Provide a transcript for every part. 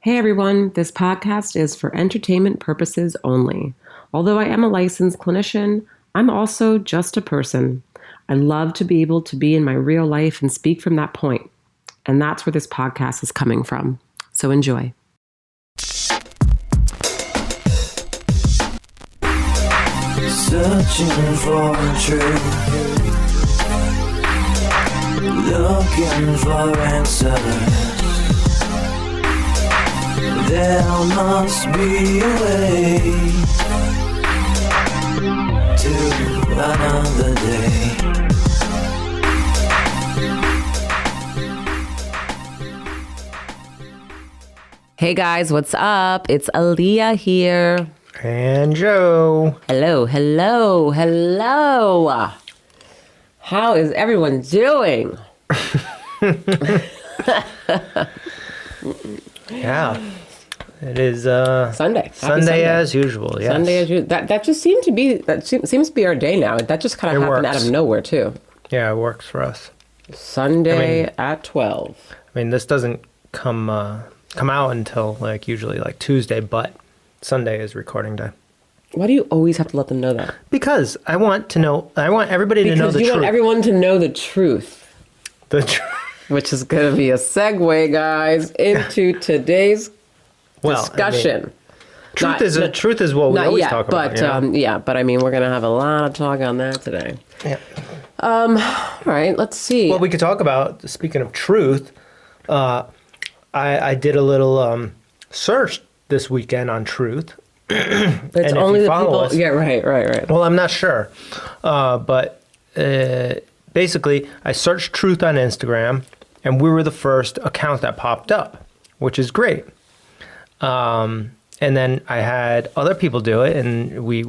Hey everyone, this podcast is for entertainment purposes only. Although I am a licensed clinician, I'm also just a person. I love to be able to be in my real life and speak from that point. And that's where this podcast is coming from. So enjoy. Searching for truth, looking for answers. There must be a way to another day. Hey guys, what's up? It's Aaliyah here. And Joe. Hello. How is everyone doing? Yeah. It is Sunday. Happy Sunday as usual, yes. Sunday as usual. That just seems to be our day now. That just kind of happened out of nowhere too. Yeah, it works for us. Sunday at 12. I mean, this doesn't come out until usually Tuesday, but Sunday is recording day. Why do you always have to let them know that? Because I want everybody to know the truth. Because you want everyone to know the truth. The truth. Which is going to be a segue, guys, into today's discussion. Truth is what we always talk about. But I mean, we're going to have a lot of talk on that today. Yeah. All right, let's see. Well, we could talk about, speaking of truth, I did a little search this weekend on truth. It's only the people. Yeah, right. Well, I'm not sure, but basically, I searched truth on Instagram, and we were the first account that popped up, which is great. And then I had other people do it, and we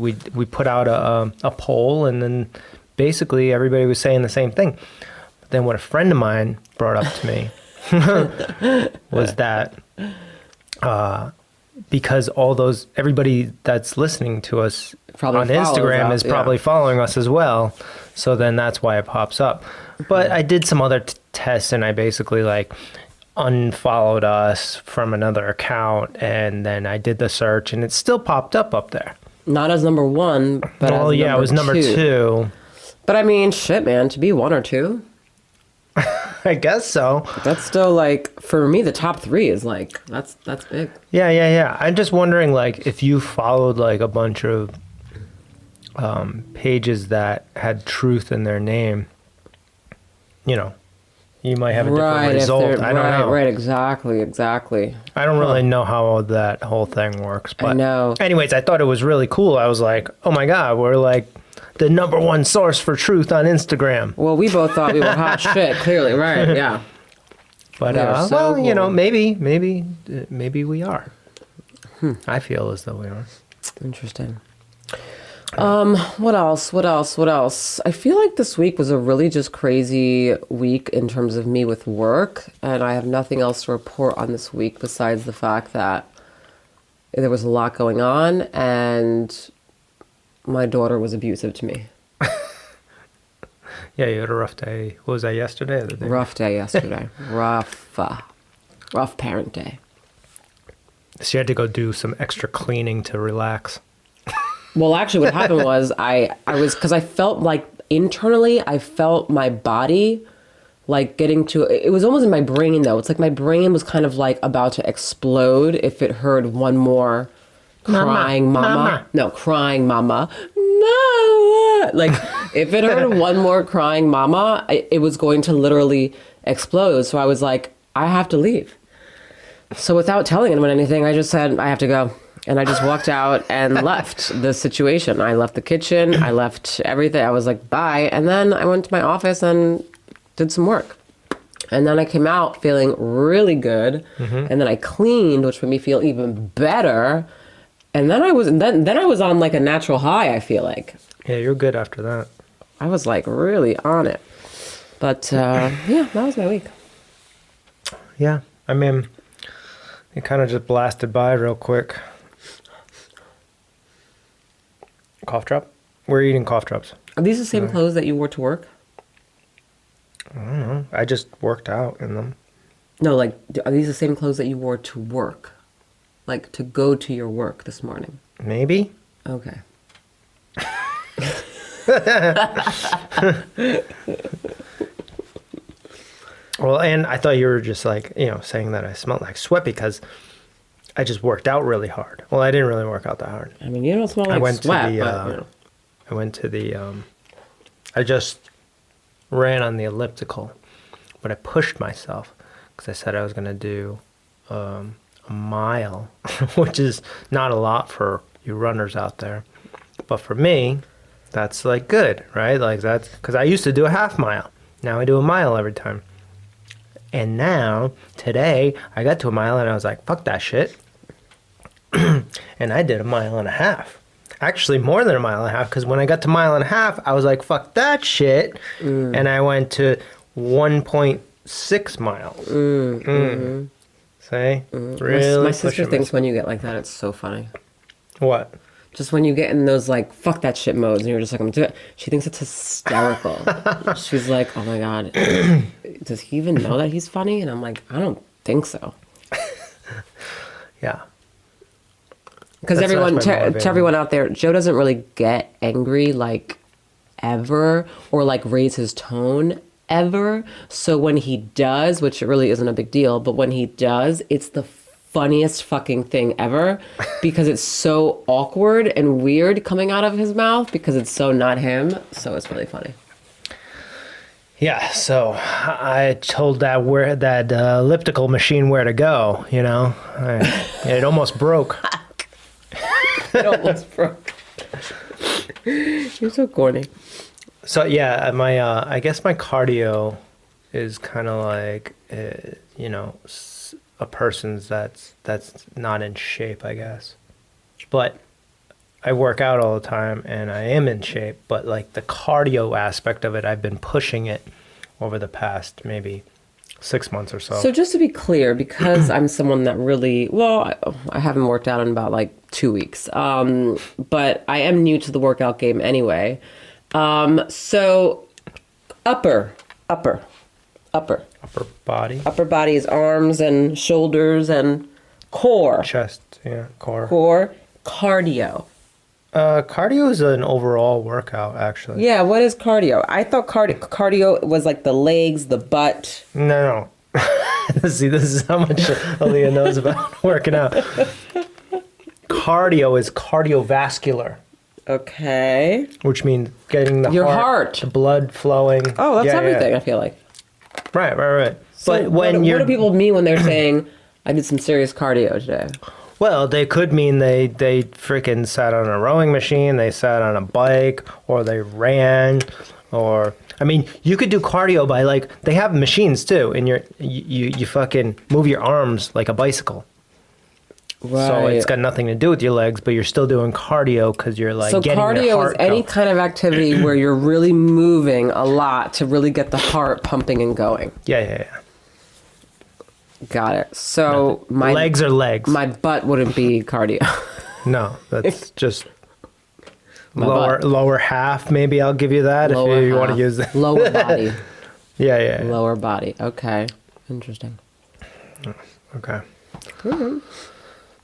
put out a poll, and then basically everybody was saying the same thing. But then what a friend of mine brought up to me was that because everybody that's listening to us probably on Instagram is probably following us as well. So then that's why it pops up. But I did some other tests, and I basically unfollowed us from another account, and then I did the search, and it still popped up there. Not as number one, but it was number two. But I mean, shit, man, to be one or two. I guess so. That's still for me, the top three is that's big. Yeah. I'm just wondering if you followed a bunch of pages that had truth in their name, you might have a different result. I don't know. Right, exactly. I don't really know how that whole thing works. But I know. Anyways, I thought it was really cool. I was like, oh my God, we're the number one source for truth on Instagram. Well, we both thought we were hot shit, clearly, right, yeah. But, cool. maybe we are. I feel as though we are. Interesting. What else? I feel like this week was a really just crazy week in terms of me with work, and I have nothing else to report on this week besides the fact that there was a lot going on, and my daughter was abusive to me. Yeah, you had a rough day. What was that, yesterday or the day? Rough day yesterday. Rough parent day. She had to go do some extra cleaning to relax. Well, actually, what happened was because I felt internally, I felt my body getting to, it was almost in my brain though. It's my brain was kind of about to explode if it heard one more crying mama. No, crying mama. If it heard one more crying mama, it was going to literally explode. So I was like, I have to leave. So without telling anyone anything, I just said, I have to go. And I just walked out and left the situation. I left the kitchen. I left everything. I was like, bye. And then I went to my office and did some work. And then I came out feeling really good. Mm-hmm. And then I cleaned, which made me feel even better. And then I was on a natural high, I feel like. Yeah, you're good after that. I was really on it. But yeah, that was my week. Yeah, I mean, it kind of just blasted by real quick. Cough drop? We're eating cough drops. Are these the same clothes that you wore to work? I don't know. I just worked out in them. No, are these the same clothes that you wore to work? Like to go to your work this morning? Maybe. Okay. Well, and I thought you were just like, saying that I smelled like sweat because I just worked out really hard. Well, I didn't really work out that hard. I mean, you don't smell like I went sweat, to the, but, I went to the, I just ran on the elliptical, but I pushed myself because I said I was going to do a mile, which is not a lot for you runners out there. But for me, that's like good, right? Like that's because I used to do a half mile. Now I do a mile every time. And now, today, I got to a mile and I was like, fuck that shit. And I did a mile and a half. Actually, more than a mile and a half, because when I got to mile and a half, I was like, fuck that shit. And I went to 1.6 miles. See? Really? my sister pushing thinks when you get like that, it's so funny. What? Just when you get in those like fuck that shit modes and you're just like, I'm gonna do it. She thinks it's hysterical. She's like, oh my god, does he even know that he's funny? And I'm like, I don't think so. Yeah. Because That's everyone, my to motivator. everyone out there, Joe doesn't really get angry like ever or like raise his tone ever. So when he does, which it really isn't a big deal, but when he does, it's the funniest fucking thing ever because it's so awkward and weird coming out of his mouth because it's so not him. So it's really funny. Yeah, so I told that elliptical machine where to go, it almost broke. It almost broke. You're so corny. So yeah, I guess my cardio is kind of like, a person's that's not in shape, I guess. But I work out all the time and I am in shape, but like the cardio aspect of it, I've been pushing it over the past maybe 6 months or so. So just to be clear, because I'm someone that really, I haven't worked out in about like 2 weeks, but I am new to the workout game anyway. So upper body is arms and shoulders and core. Chest, yeah, core. Core, cardio. Cardio is an overall workout, actually. Yeah, what is cardio? I thought cardio was like the legs, the butt. No. See, this is how much Aaliyah knows about working out. Cardio is cardiovascular, Okay. which means getting the Your heart. the blood flowing. Oh, that's Yeah, everything, yeah. I feel like. Right. So But what when do people mean when they're saying, I did some serious cardio today? well, they could mean they freaking sat on a rowing machine, they sat on a bike, or they ran, or I mean, you could do cardio by like they have machines too, and you fucking move your arms like a bicycle. Right. So it's got nothing to do with your legs, but you're still doing cardio because you're like So getting your cardio heart is any going. kind of activity where you're really moving a lot to really get the heart pumping and going. Yeah. Got it. So my Legs are legs. my butt wouldn't be cardio. No, that's just My lower butt. lower half. Maybe I'll give you that Lower if you want to half. use that. Lower body. Yeah. Lower body. Okay. Interesting. Okay.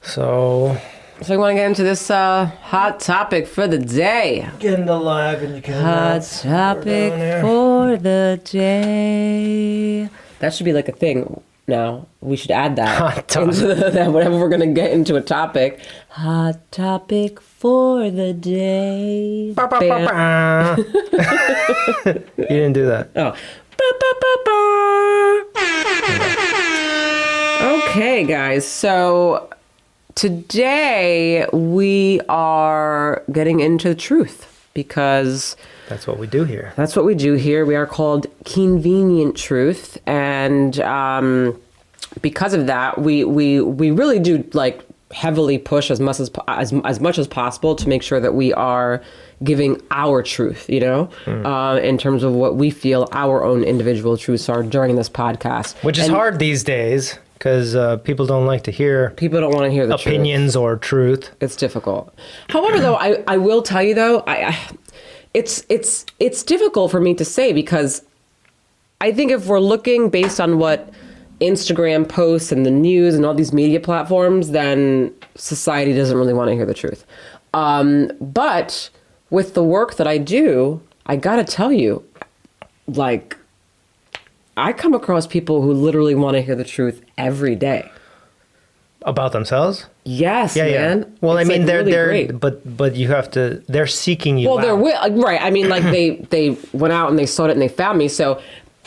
So So we want to get into this hot topic for the day. get into live and you can. Hot topic for the day. That should be like a thing now. We should add that. Hot topic. Into that whenever we're going to get into a topic. Hot topic for the day. Bam. You didn't do that. Oh. Okay, guys. So today we are getting into the truth because That's what we do here. that's what we do here. We are called Convenient Truth, and because of that, we really do like heavily push as much as possible to make sure that we are giving our truth, in terms of what we feel our own individual truths are during this podcast. Which is And hard these days because people don't like to hear People don't want to hear the truth. opinions or truth. It's difficult. However, though, I will tell you though, it's difficult for me to say because I think if we're looking based on what Instagram posts and the news and all these media platforms, then society doesn't really want to hear the truth. But with the work that I do, I gotta tell you, like, I come across people who literally want to hear the truth every day. About themselves? Yes, Yeah, man. yeah. Well, It's, I mean, like, they're really they're great. but you have to. They're seeking you Well, out. right. I mean, like they went out and they sought it and they found me. So,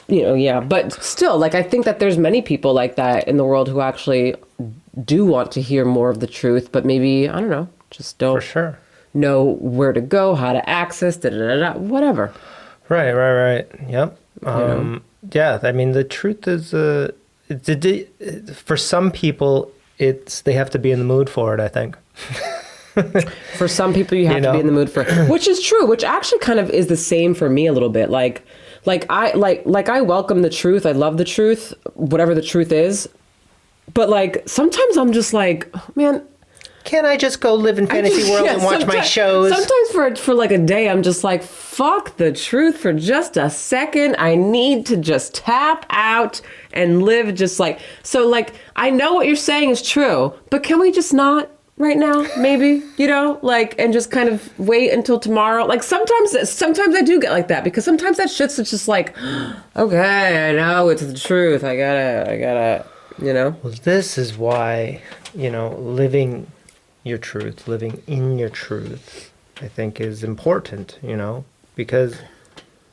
yeah. But still, like, I think that there's many people like that in the world who actually do want to hear more of the truth, but maybe, I don't know, just don't For sure. know where to go, how to access, whatever. Right. Yep. Yeah. I mean, the truth is, for some people, they have to be in the mood for it, I think. For some people, you have to be in the mood for it, which is true, which actually kind of is the same for me a little bit. Like I welcome the truth. I love the truth, whatever the truth is. But like, sometimes I'm just like, man, Can't I just go live in fantasy world and watch my shows? Sometimes for like a day, I'm just like, fuck the truth for just a second. I need to just tap out and live just like, so like, I know what you're saying is true, but can we just not right now? Maybe, like, and just kind of wait until tomorrow. Like sometimes I do get like that because sometimes that shit's just like, okay, I know it's the truth. I gotta, Well, this is why, living your truth, living in your truth, I think is important, because,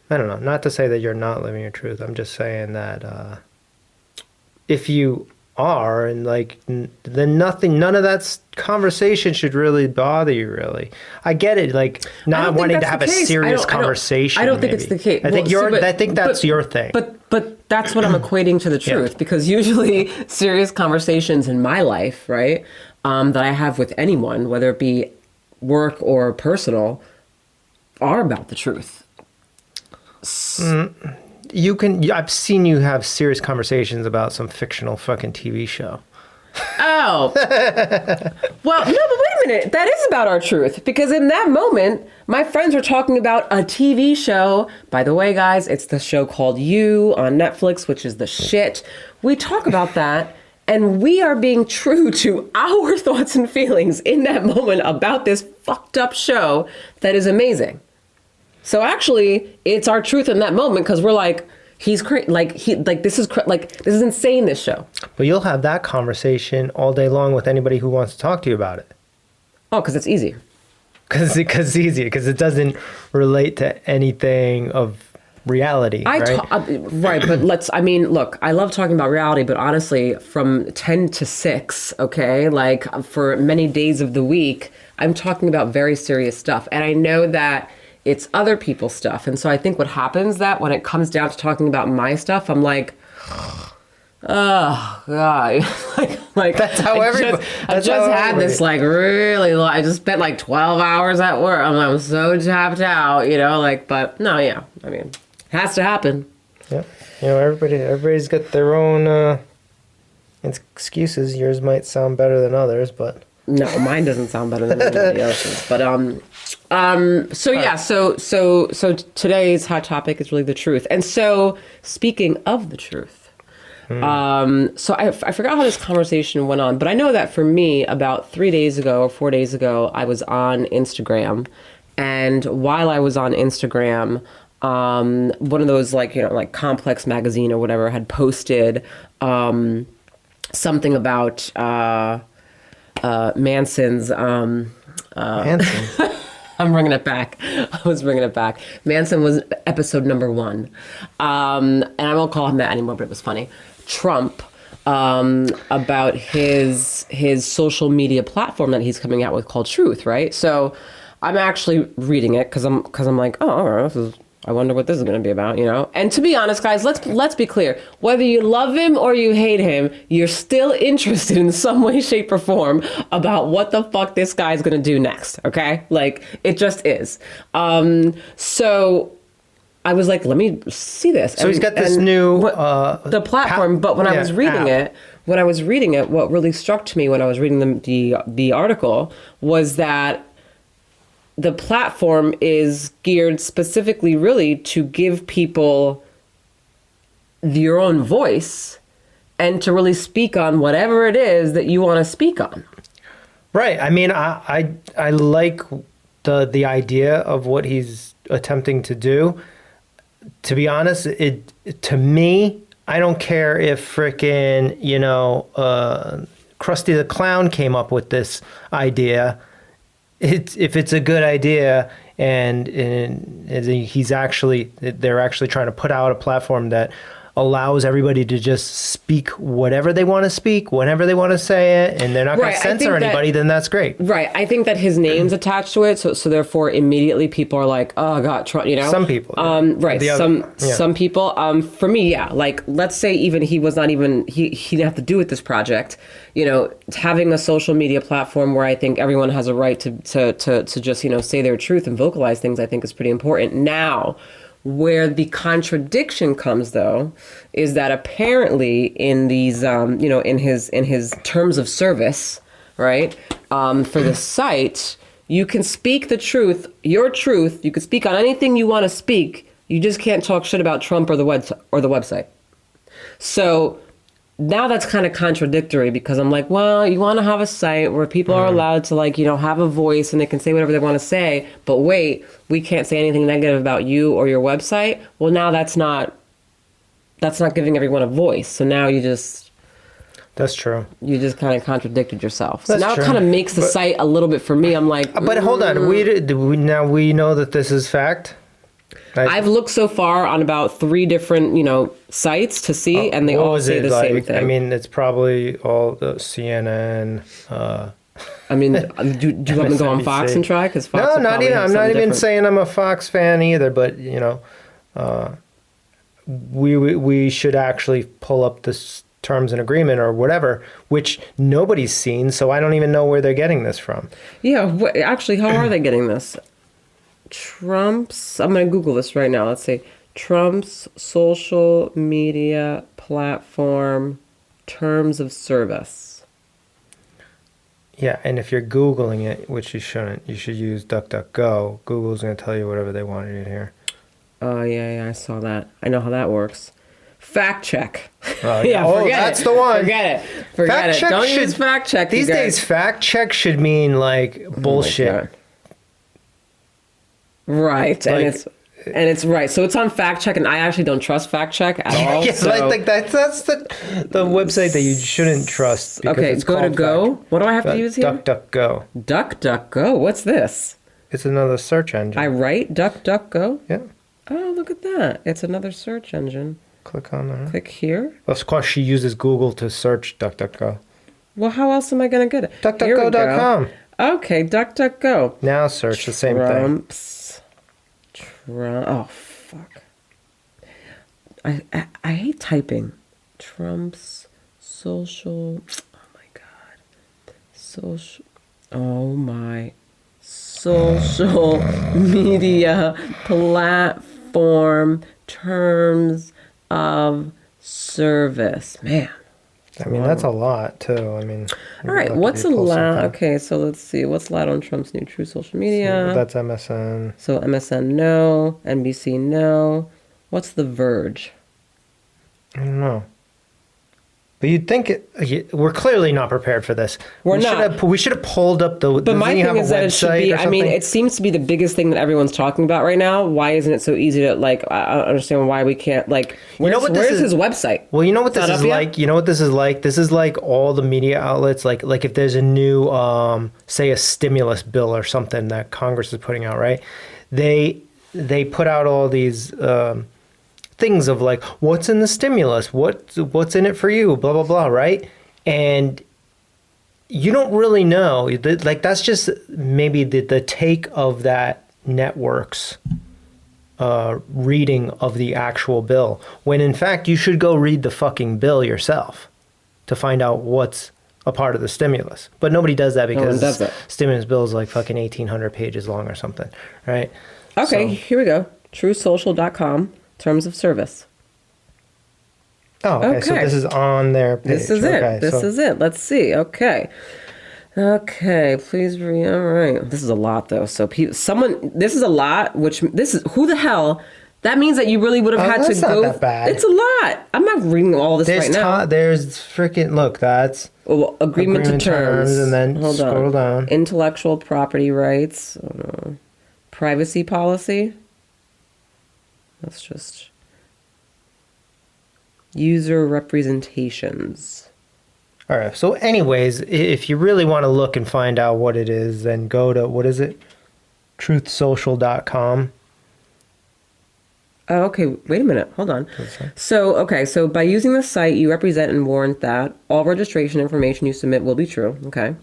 I don't know, not to say that you're not living your truth. I'm just saying that if you are, and like, then none of that conversation should really bother you, really. I get it, like, not wanting to have a serious conversation. I don't think it's the case. I think I think that's your thing. But that's what I'm equating to the truth, Yeah. because usually serious conversations in my life, right, that I have with anyone, whether it be work or personal, are about the truth. I've seen you have serious conversations about some fictional fucking TV show. Oh. Well, no, but wait a minute. That is about our truth. Because in that moment, my friends were talking about a TV show. By the way, guys, it's the show called You on Netflix, which is the shit. We talk about that, and we are being true to our thoughts and feelings in that moment about this fucked up show that is amazing. So actually, it's our truth in that moment because we're like, he's crazy. This is insane, this show. But you'll have that conversation all day long with anybody who wants to talk to you about it. Oh, because it's easy. Because it's easier. Because it doesn't relate to anything of reality, right? Right, but look, I love talking about reality, but honestly, from 10 to 6, okay, like for many days of the week, I'm talking about very serious stuff. And I know that it's other people's stuff. And so I think what happens that when it comes down to talking about my stuff, I'm like, oh God. like That's how everybody. I just had this like really long, I just spent like 12 hours at work. I'm so tapped out, but no, yeah. I mean, it has to happen. Yeah. Everybody's got their own excuses. Yours might sound better than others, but. No, mine doesn't sound better than anybody else's. But so today's hot topic is really the truth. And so speaking of the truth, so I forgot how this conversation went on, but I know that for me, about 3 days ago or 4 days ago, I was on Instagram, and while I was on Instagram, one of those like Complex magazine or whatever had posted something about Manson's. Manson. I'm bringing it back. I was bringing it back. Manson was episode number 1. And I won't call him that anymore, but it was funny. Trump, about his social media platform that he's coming out with called Truth, right? So I'm actually reading it because I'm like, oh, all right, I wonder what this is going to be about, And to be honest, guys, let's be clear. Whether you love him or you hate him, you're still interested in some way, shape, or form about what the fuck this guy's going to do next, okay? Like, it just is. So I was like, let me see this. So he's got this new... the platform, but when I was reading app. it, what really struck to me when I was reading the article was that the platform is geared specifically really to give people your own voice and to really speak on whatever it is that you want to speak on. Right. I mean, I like the idea of what he's attempting to do. To be honest, to me, I don't care if frickin', Krusty the Clown came up with this idea. If it's a good idea and they're actually trying to put out a platform that allows everybody to just speak whatever they want to speak, whenever they want to say it, and they're not going Right, to I censor think that- anybody, then that's great. Right. I think that his name's attached to it, so therefore immediately people are like, "Oh God, Trump," Some people. Right. The other- Some people. For me, yeah. Like, let's say even he was not even he didn't have to do with this project. Having a social media platform where I think everyone has a right to just say their truth and vocalize things, I think is pretty important. Now, where the contradiction comes, though, is that apparently in these, in his terms of service, right, for the site, you can speak the truth, your truth. You can speak on anything you want to speak. You just can't talk shit about Trump or the website. So now that's kind of contradictory because I'm like, well, you want to have a site where people are allowed to have a voice and they can say whatever they want to say, but wait, we can't say anything negative about you or your website. Well, now that's not giving everyone a voice. So now That's true. you just kind of contradicted yourself. So That's now true. it kind of makes the site a little bit for me. I'm like, But hold on. We know that this is fact. Right? I've looked so far on about 3 different, sites to see, and they What all was say it the like? same thing. I mean, it's probably all the CNN. do you want me to go on Fox MSNBC. and try? Because Fox No, will not probably even. have I'm not something even different. saying I'm a Fox fan either. But we should actually pull up this terms and agreement or whatever, which nobody's seen. So I don't even know where they're getting this from. Yeah, actually, how are they getting this? I'm going to Google this right now. Let's see. Trump's social media platform terms of service. Yeah, and if you're Googling it, which you shouldn't, you should use DuckDuckGo. Google's going to tell you whatever they want you to hear. Oh, yeah, I saw that. I know how that works. Fact check. Oh, Yeah, oh, forget that's it. the one. Forget it. Forget it. Don't use fact check. These you days, guys. fact check should mean like bullshit. God. Right, Like- and it's right. So it's on fact check, and I actually don't trust fact check at all. Yeah, so. like that's the website that you shouldn't trust. Because Okay, it's go to called Go. fact. What do I have to use here? DuckDuckGo. DuckDuckGo. What's this? It's another search engine. I write DuckDuckGo. Yeah, Oh, look at that! It's another search engine. click on that. Click here. Of course, she uses Google to search DuckDuckGo. Well, how else am I going to get it? Here we go. DuckDuckGo.com. Okay, DuckDuckGo. Now search the same thing. Oh fuck! I hate typing. Trump's social. Oh my god. Social. Oh my. Social media platform terms of service. Man. I mean, that's a lot too. I mean, All right, what's allowed? Okay, so let's see. What's allowed on Trump's new True Social Media? That's MSN. So MSN, no. NBC, no. What's The Verge? I don't know. But you'd think we're clearly not prepared for this. We're we not. We should have pulled up the. But my thing is that it should be, I mean, it seems to be the biggest thing that everyone's talking about right now. Why isn't it so easy to, I don't understand why we can't, where's his website? Well, you know what this Not is up yet? like? You know what this is like? This is like all the media outlets, like if there's a new, say a stimulus bill or something that Congress is putting out, right? They put out all these things of like, what's in the stimulus? What's in it for you? Blah, blah, blah, right? And you don't really know. Like, that's just maybe the take of that network's reading of the actual bill. When in fact, you should go read the fucking bill yourself to find out what's a part of the stimulus. But nobody does that because does that. stimulus bill is like fucking 1,800 pages long or something, right? Okay, So- here we go. TrueSocial.com, terms of service. Oh, okay. So Okay. this is on their page. This is Okay, it. This so- is it. Let's see. Okay. Okay, please read. All right. This is a lot, though. So, this is a lot, who the hell? That means that you really would have Oh, had to that's not go. that bad. It's a lot. I'm not reading all this right now. There's freaking, look, that's Well, agreement to terms. and then Hold scroll on. down. Intellectual property rights. Privacy policy. That's just user representations. All right. So, anyways, if you really want to look and find out what it is, then go to, what is it? truthsocial.com. Oh, okay. Wait a minute. Hold on. So by using the site, you represent and warrant that all registration information you submit will be true. Okay.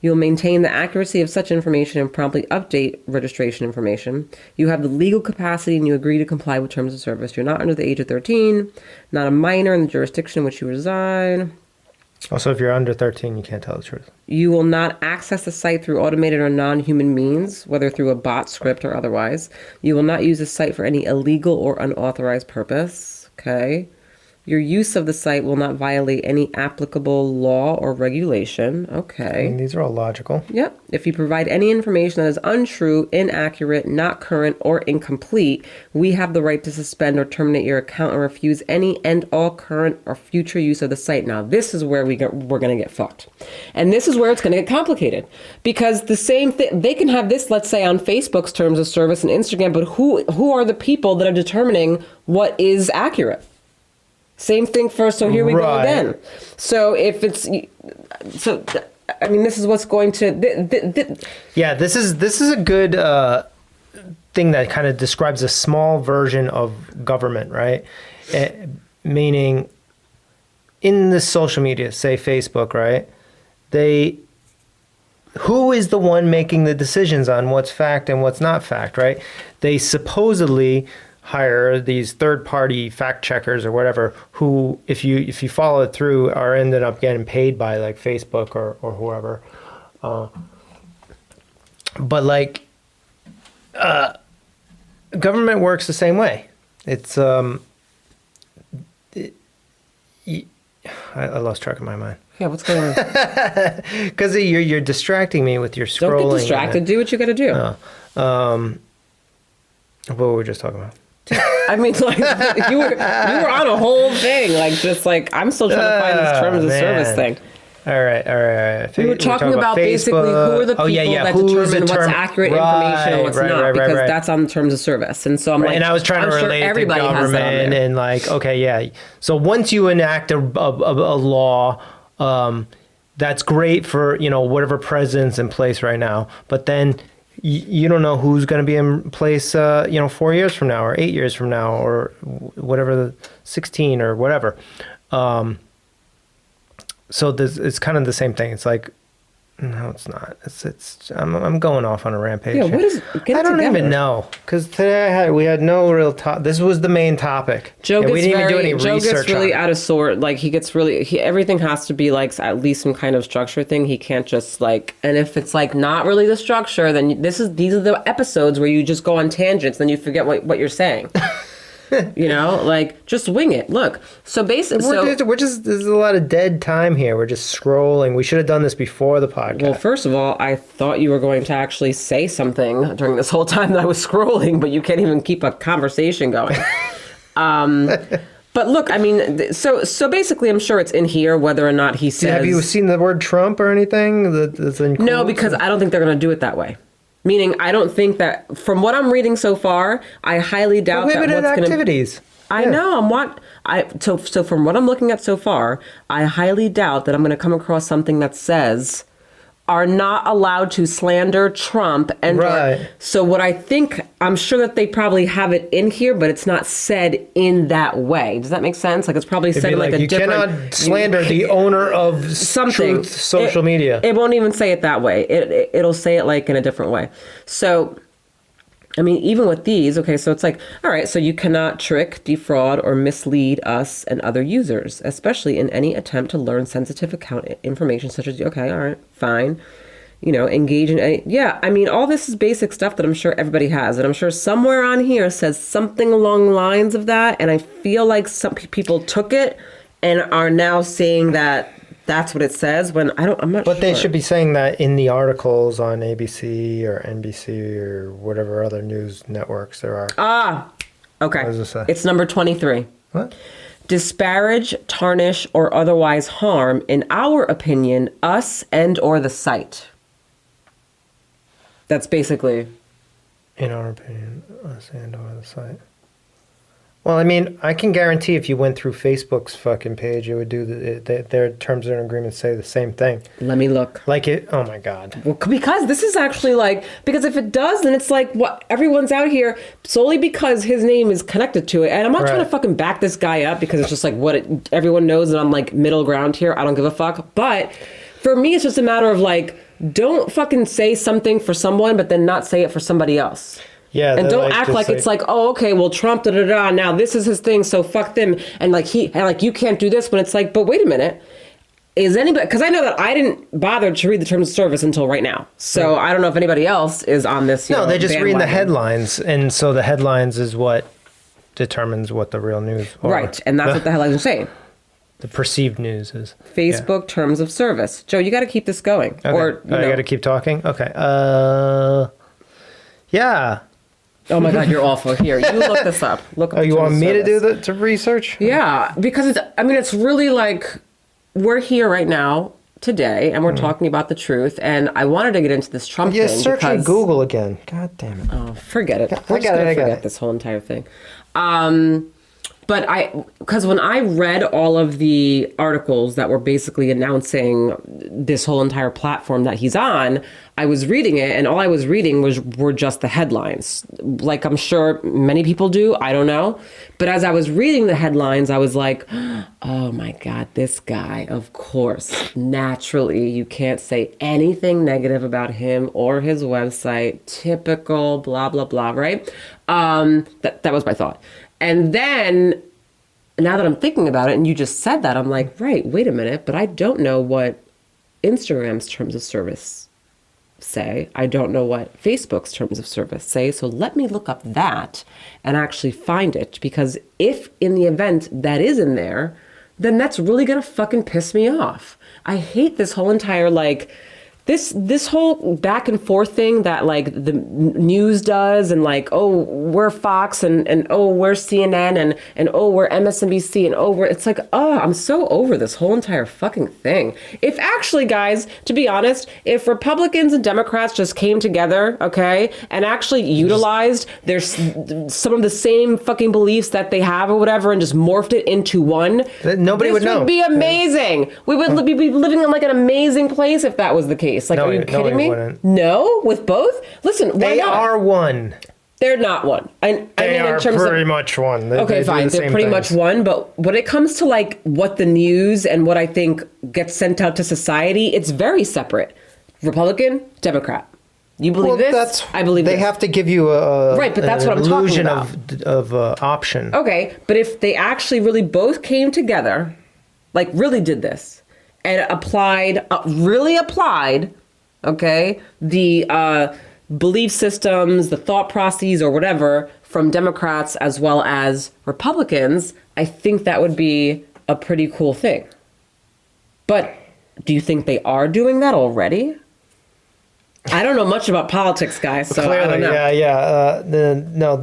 You'll maintain the accuracy of such information and promptly update registration information. You have the legal capacity and you agree to comply with terms of service. You're not under the age of 13, not a minor in the jurisdiction in which you reside. Also, if you're under 13, you can't tell the truth. You will not access the site through automated or non-human means, whether through a bot script or otherwise. You will not use the site for any illegal or unauthorized purpose. Okay. Your use of the site will not violate any applicable law or regulation. Okay. And these are all logical. Yep. If you provide any information that is untrue, inaccurate, not current, or incomplete, we have the right to suspend or terminate your account and refuse any and all current or future use of the site. Now, this is where we're going to get fucked. And this is where it's going to get complicated. Because the same thing, they can have this, let's say, on Facebook's terms of service and Instagram, but who are the people that are determining what is accurate? Same thing for, so here we go again. So if it's, so, I mean, this is what's going to, Yeah, this is a good thing that kind of describes a small version of government, right? Meaning, in the social media, say Facebook, right? Who is the one making the decisions on what's fact and what's not fact, right? They supposedly hire these third-party fact checkers or whatever, who, if you follow it through, are ended up getting paid by like Facebook or whoever. But like, government works the same way. It's I lost track of my mind. yeah, what's going on? Because you're distracting me with your scrolling. Don't get distracted. Do what you got to do. What were we just talking about? I mean, like you were on a whole thing, like just like I'm still trying to find this terms of service thing. All right. We were talking about basically who are the people that determine what's accurate information and what's not, because that's on the terms of service. And so I'm like, and I was trying to relate it to government and like, okay, yeah. So once you enact a law, that's great for, whatever president's in place right now, but then you don't know who's going to be in place, 4 years from now or 8 years from now or whatever, 16 or whatever. So it's kind of the same thing. It's like, no, it's not. I'm going off on a rampage. Yeah, what is? I don't even know, because today we had no real top. This was the main topic. Joe gets we didn't even do any Joe research gets really on it. out of sort. Like everything has to be like at least some kind of structure thing. He can't just like. And if it's like not really the structure, then these are the episodes where you just go on tangents, then you forget what you're saying. Like just wing it. Look, so basically, there's a lot of dead time here. We're just scrolling. We should have done this before the podcast. Well, first of all, I thought you were going to actually say something during this whole time that I was scrolling, but you can't even keep a conversation going. But look, I mean, so basically, I'm sure it's in here whether or not he says. Have you seen the word Trump or anything? No, because I don't think they're going to do it that way. Meaning, I don't think that, from what I'm reading so far, I highly doubt that prohibited activities. I know. So from what I'm looking at so far, I highly doubt that I'm going to come across something that says are not allowed to slander Trump. And right. So what I think, I'm sure that they probably have it in here, but it's not said in that way. Does that make sense? Like it's probably said in like a different... You cannot slander the owner of something. Truth social media. It won't even say it that way. It'll say it like in a different way. So... I mean, even with these, okay, so it's like, all right, so you cannot trick, defraud, or mislead us and other users, especially in any attempt to learn sensitive account information such as, okay, all right, fine, engage in any, yeah, I mean, all this is basic stuff that I'm sure everybody has, and I'm sure somewhere on here says something along the lines of that, and I feel like some people took it and are now saying that that's what it says when I'm not sure. But they should be saying that in the articles on ABC or NBC or whatever other news networks there are. Okay. What does it say? It's number 23. What? disparage, tarnish, or otherwise harm, in our opinion, us and or the site. That's basically... In our opinion, us and or the site. Well, I mean, I can guarantee if you went through Facebook's fucking page, it would do their terms and agreements say the same thing. Let me look. Like it. Oh my God. Well, because this is actually like, because if it does, then it's like what everyone's out here solely because his name is connected to it. And I'm not trying to fucking back this guy up because it's just like everyone knows that I'm like middle ground here. I don't give a fuck. But for me, it's just a matter of like, don't fucking say something for someone, but then not say it for somebody else. Yeah, and don't act like it's like, oh, okay, well, Trump, da da da. Now this is his thing, so fuck them. And like you can't do this when it's like, but wait a minute, is anybody? Because I know that I didn't bother to read the terms of service until right now, so I don't know if anybody else is on this. No, they just read the bandwagon. headlines, and so the headlines is what determines what the real news. Right, and that's what the headlines are saying. The perceived news is Facebook terms of service. Joe, you got to keep this going, Okay. or I got to keep talking. Okay. Yeah. Oh my God, you're awful. Here, you look this up. Look. Up Oh, the you terms want of me to do service. the research? Yeah, because it's really like we're here right now today and we're talking about the truth, and I wanted to get into this Trump Yeah, thing. searching because, Google again. God damn it. Oh, forget it. I We're just got it, gonna I got forget it. this whole entire thing. But because when I read all of the articles that were basically announcing this whole entire platform that he's on, I was reading it, and all I was reading were just the headlines. Like I'm sure many people do, I don't know. But as I was reading the headlines, I was like, oh my God, this guy, of course, naturally, you can't say anything negative about him or his website. Typical, blah, blah, blah, right? That was my thought. And then, now that I'm thinking about it, and you just said that, I'm like, right, wait a minute, but I don't know what Instagram's terms of service say. I don't know what Facebook's terms of service say. So let me look up that and actually find it, because if in the event that is in there, then that's really gonna fucking piss me off. I hate this whole entire like, this whole back and forth thing that like the news does, and like, oh, we're Fox and oh, we're CNN and oh, we're MSNBC and oh, it's like, oh, I'm so over this whole entire fucking thing. If actually, guys, to be honest, if Republicans and Democrats just came together, okay, and actually utilized their some of the same fucking beliefs that they have or whatever, and just morphed it into one, Nobody would know. This would be amazing. We would be living in like an amazing place if that was the case. Like, No, are you no, kidding we me? wouldn't. No, with both? Listen, why They not? are one. They're not one. I They mean, are in terms pretty of, much one. okay, do fine. the They're same pretty things. much one. But when it comes to like what the news and what I think gets sent out to society, it's very separate. Republican, Democrat. You believe this? I believe they this. have to give you a Right, but that's an what I'm talking illusion about. of option. Okay, but if they actually really both came together, like really did this, and really applied, okay, the belief systems, the thought processes, or whatever from Democrats as well as Republicans, I think that would be a pretty cool thing. But do you think they are doing that already? I don't know much about politics, guys, so I don't know. No,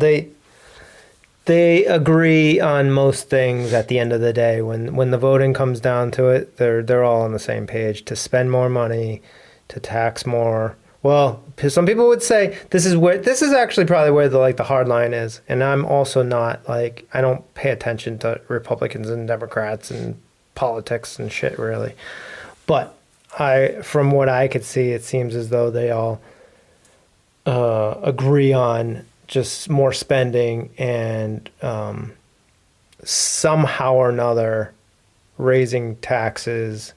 they agree on most things at the end of the day. When the voting comes down to it, they're all on the same page to spend more money, to tax more. Well, some people would say this is actually probably where the hard line is. And I'm also not like, I don't pay attention to Republicans and Democrats and politics and shit really. But from what I could see, it seems as though they all agree on just more spending and somehow or another raising taxes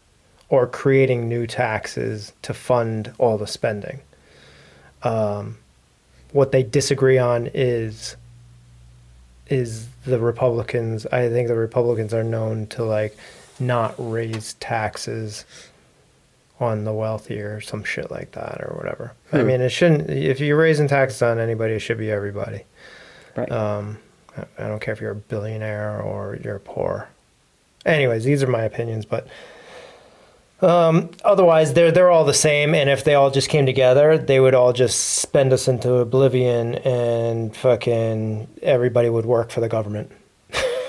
or creating new taxes to fund all the spending. What they disagree on is the Republicans. I think the Republicans are known to like not raise taxes on the wealthy or some shit like that or whatever. I mean, it shouldn't. If you're raising taxes on anybody, it should be everybody. Right. I don't care if you're a billionaire or you're poor. Anyways, these are my opinions, but otherwise they're all the same. And if they all just came together, they would all just spend us into oblivion, and fucking everybody would work for the government.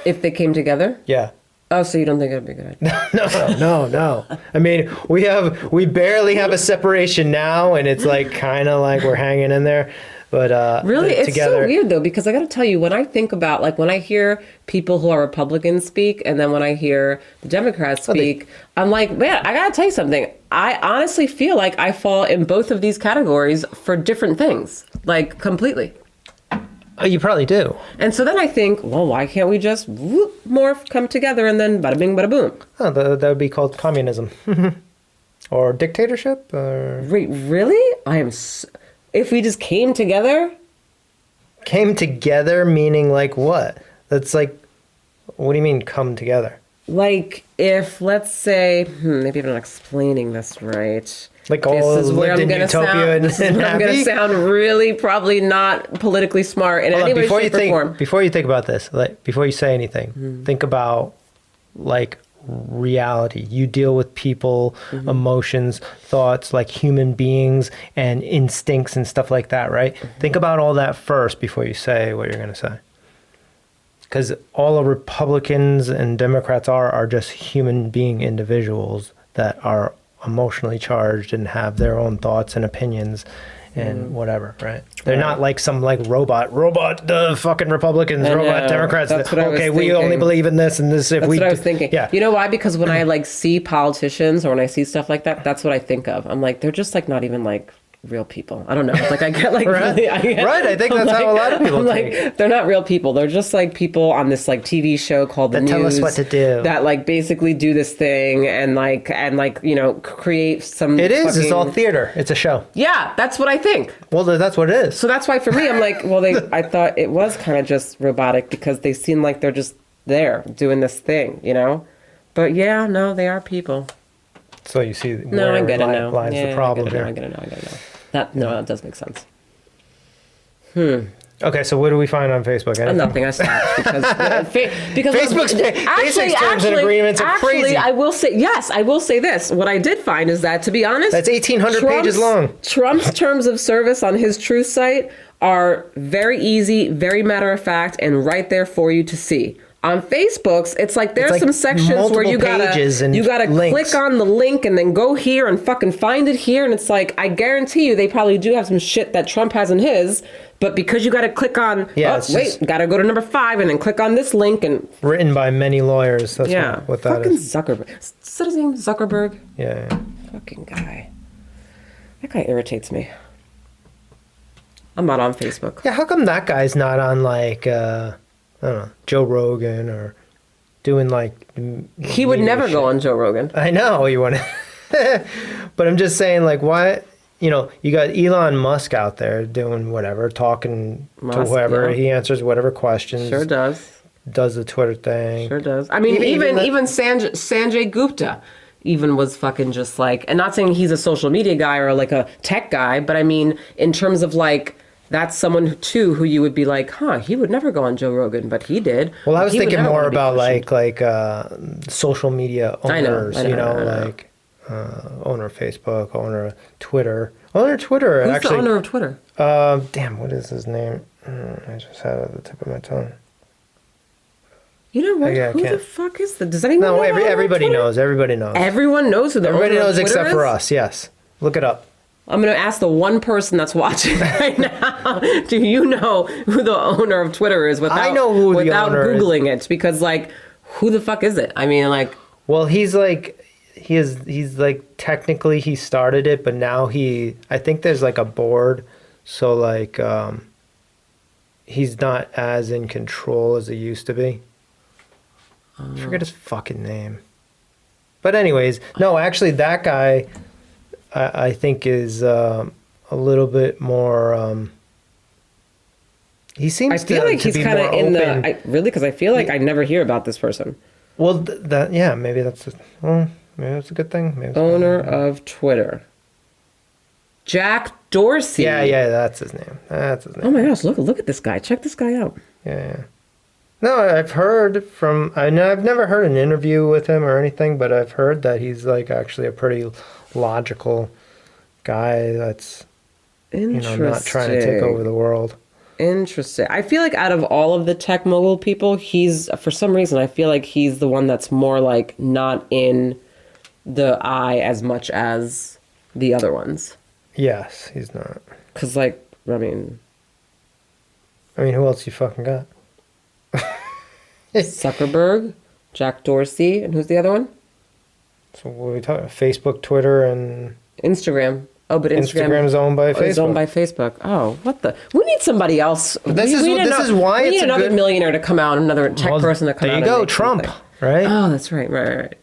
If they came together? Yeah. Oh, so you don't think it'd be a good idea? No. I mean, we barely have a separation now, and it's like kind of like we're hanging in there. But Really? It's together, so weird, though, because I got to tell you, when I think about, like, when I hear people who are Republicans speak, and then when I hear the Democrats speak, I'm like, man, I got to tell you something. I honestly feel like I fall in both of these categories for different things, like, completely. Oh, you probably do. And so then I think, well, why can't we just whoop, morph, come together, and then bada bing, bada boom? Oh, that would be called communism. Or dictatorship? Or Wait, really? If we just came together? came together, meaning like what? That's like, what do you mean come together? Like, if, let's say, maybe I'm not explaining this right. Like all lived in utopia and This is where I'm going to happy? sound really probably not politically smart in Hold any on, way, shape, or form. before you think about this, like before you say anything, think about like reality. You deal with people, emotions, thoughts, like human beings and instincts and stuff like that, right? Think about all that first before you say what you're going to say. Because all the Republicans and Democrats are just human being individuals that are emotionally charged and have their own thoughts and opinions and whatever, right? They're not like some like robot, the fucking Republicans, I robot know. Democrats. That's what I was Okay, we only thinking. believe in this and this. If That's we, what I was thinking. Yeah. You know why? Because when I like see politicians or when I see stuff like that, that's what I think of. I'm like, they're just like not even like real people. I don't know. Like I get like Right. really, I get, Right, I think I'm that's how a lot of people I'm think. like, they're not real people. They're just like people on this like TV show called The That tell us News what to do. that like basically do this thing and like you know create some. It is. It's fucking- all theater. It's a show. Yeah, that's what I think. Well, that's what it is. So that's why for me, I'm like, well, I thought it was kind of just robotic because they seem like they're just there doing this thing, you know? But yeah, no, they are people. So you see No, where I get it now. lies Yeah, the problem I get it here. now. I get it now. I get it now. That does make sense. Okay, so what do we find on Facebook? Nothing. I stopped because Facebook's terms and agreements are crazy. I will say yes. I will say this. What I did find is that, to be honest, That's 1,800 pages long. Trump's terms of service on his Truth site are very easy, very matter of fact, and right there for you to see. On Facebook's, it's like there's like some sections where you pages and gotta links. click on the link and then go here and fucking find it here, and it's like I guarantee you they probably do have some shit that Trump has in his, but because you gotta click on it's just- gotta go to number 5 and then click on this link and Written by many lawyers. That's yeah, what that fucking is. Zuckerberg. Is that his name? Zuckerberg? Yeah. Fucking guy. That guy irritates me. I'm not on Facebook. Yeah, how come that guy's not on like, I don't know, Joe Rogan or doing like. He would never go on Joe Rogan. I know you want to. But I'm just saying, like, why? You know, you got Elon Musk out there doing whatever, talking to Musk, whoever. yeah. He answers whatever questions. Sure does. Does the Twitter thing. Sure does. I mean, even Sanjay Gupta even was fucking just like, and not saying he's a social media guy or like a tech guy, but I mean, in terms of like, that's someone too who you would be like, he would never go on Joe Rogan, but he did. Well, I was He would thinking never more wanna be about questioned. like social media I know, owners, I know, you know, I know. like owner of Facebook, owner of Twitter. Owner of Twitter, Who's actually. the owner of Twitter? Damn, what is his name? I just had it at the tip of my tongue. You know what? Yeah, I Who the can't. fuck is that? Does anyone know? No, the owner of everybody Twitter? knows. Everybody knows. Everyone knows who the Everybody owner of knows Twitter except is? for us, yes. Look it up. I'm going to ask the one person that's watching right now. Do you know who the owner of Twitter is without, I know who the without owner is. Googling it? Because, like, who the fuck is it? I mean, like, Well, he's like, he's like, technically he started it, but now I think there's like a board. So like, he's not as in control as he used to be. I forget his fucking name. But anyways, no, actually that guy, I think is a little bit more. He seems I feel like to he's be kind of more in open. really, because I feel like I never hear about this person. Well, yeah, maybe that's maybe that's a good thing. Maybe it's a bad Owner thing. of Twitter. Jack Dorsey. Yeah, that's his name. That's his name. Oh my gosh, look at this guy. Check this guy out. Yeah. No, I've heard from. I've never heard an interview with him or anything, but I've heard that he's like actually a pretty logical guy. That's Interesting. not trying to take over the world. Interesting. I feel like out of all of the tech mogul people, he's, for some reason, I feel like he's the one that's more like not in the eye as much as the other ones. Yes, he's not. Because, like, I mean, who else you fucking got? Zuckerberg, Jack Dorsey, and who's the other one? So what are we talking about? Facebook, Twitter, and Instagram. Oh, but Instagram is owned by Facebook. Is owned by Facebook. Oh, what the? We need somebody else. This is why we need it's another millionaire to come out, another tech person to come out. There you go, Trump. Right? Oh, that's right.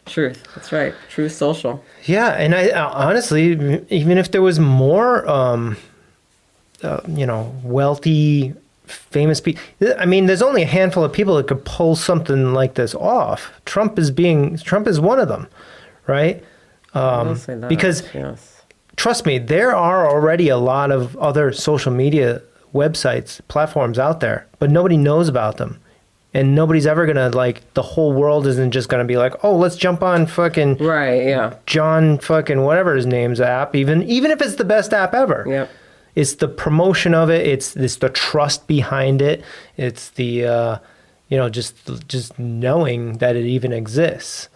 Truth. That's right. Truth Social. Yeah, and I honestly, even if there was more, wealthy, famous people. I mean, there's only a handful of people that could pull something like this off. Trump is one of them, right? I'll say that, Because yes. Trust me, there are already a lot of other social media websites, platforms out there, but nobody knows about them. And nobody's ever going to, like, the whole world isn't just going to be like, oh, let's jump on fucking Right, yeah. John fucking whatever his name's app, even if it's the best app ever. Yep. It's the promotion of it. It's the trust behind it. It's the, just knowing that it even exists.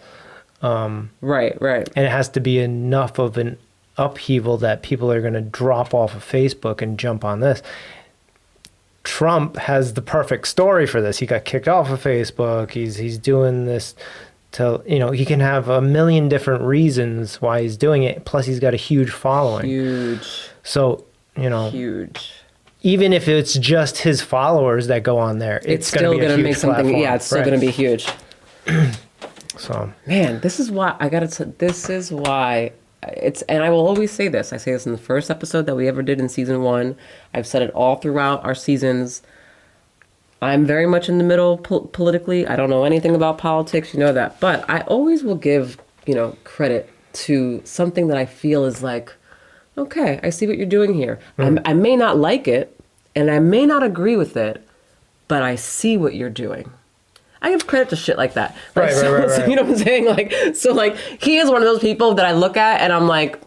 Right. And it has to be enough of an upheaval that people are going to drop off of Facebook and jump on this. Trump has the perfect story for this. He got kicked off of Facebook. He's doing this to, he can have a million different reasons why he's doing it. Plus he's got a huge following. Huge. So, Huge. even if it's just his followers that go on there, it's still going to make something. platform. Yeah, it's still going to be huge. So, man, this is why this is why it's, and I will always say this. I say this in the first episode that we ever did in season 1. I've said it all throughout our seasons. I'm very much in the middle politically. I don't know anything about politics, you know that. But I always will give, credit to something that I feel is like, okay, I see what you're doing here. I may not like it, and I may not agree with it, but I see what you're doing. I give credit to shit like that. Like, Right. So, you know what I'm saying? He is one of those people that I look at and I'm like,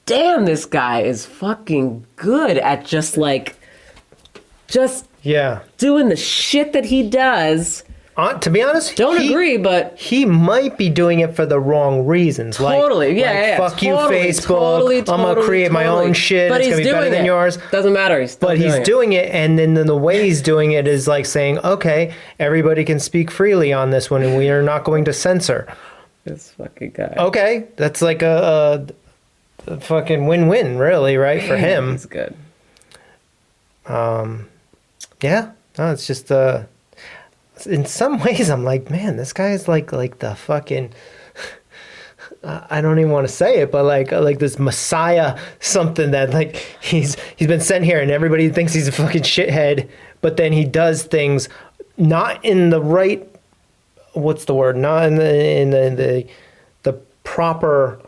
damn, this guy is fucking good at just yeah. doing the shit that he does. To be honest, Don't agree, but he might be doing it for the wrong reasons. Totally, yeah. Fuck you, Totally, Facebook. I'm gonna create my own shit. But it's gonna be better than yours. Doesn't matter. He's doing it, and then the way he's doing it is like saying, okay, everybody can speak freely on this one, and we are not going to censor. This fucking guy. Okay, that's like a fucking win-win, really, right, for him. He's good. Yeah, no, it's just in some ways I'm like, man, this guy is like the fucking I don't even want to say it, but like this messiah something that like he's been sent here and everybody thinks he's a fucking shithead, but then he does things not in the right, what's the word, not in the proper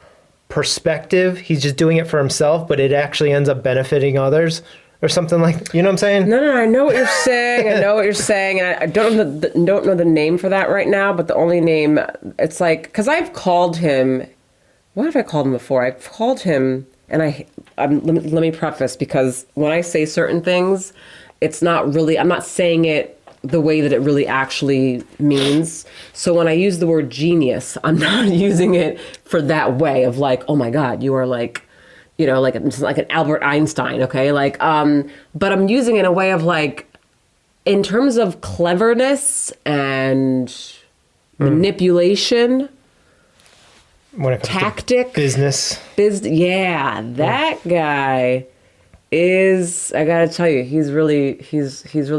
perspective. He's just doing it for himself, but it actually ends up benefiting others. Or something like, you know what I'm saying? No, I know what you're saying. And I don't know the name for that right now. But the only name, it's like, because I've called him. What have I called him before? I've called him, and let me preface, because when I say certain things, it's not really. I'm not saying it the way that it really actually means. So when I use the word genius, I'm not using it for that way of like, oh my God, you are like. Like an Albert Einstein, okay? But I'm using it in a way of like, in terms of cleverness and manipulation, when it comes tactic, to business. That guy is, I gotta tell you, he's really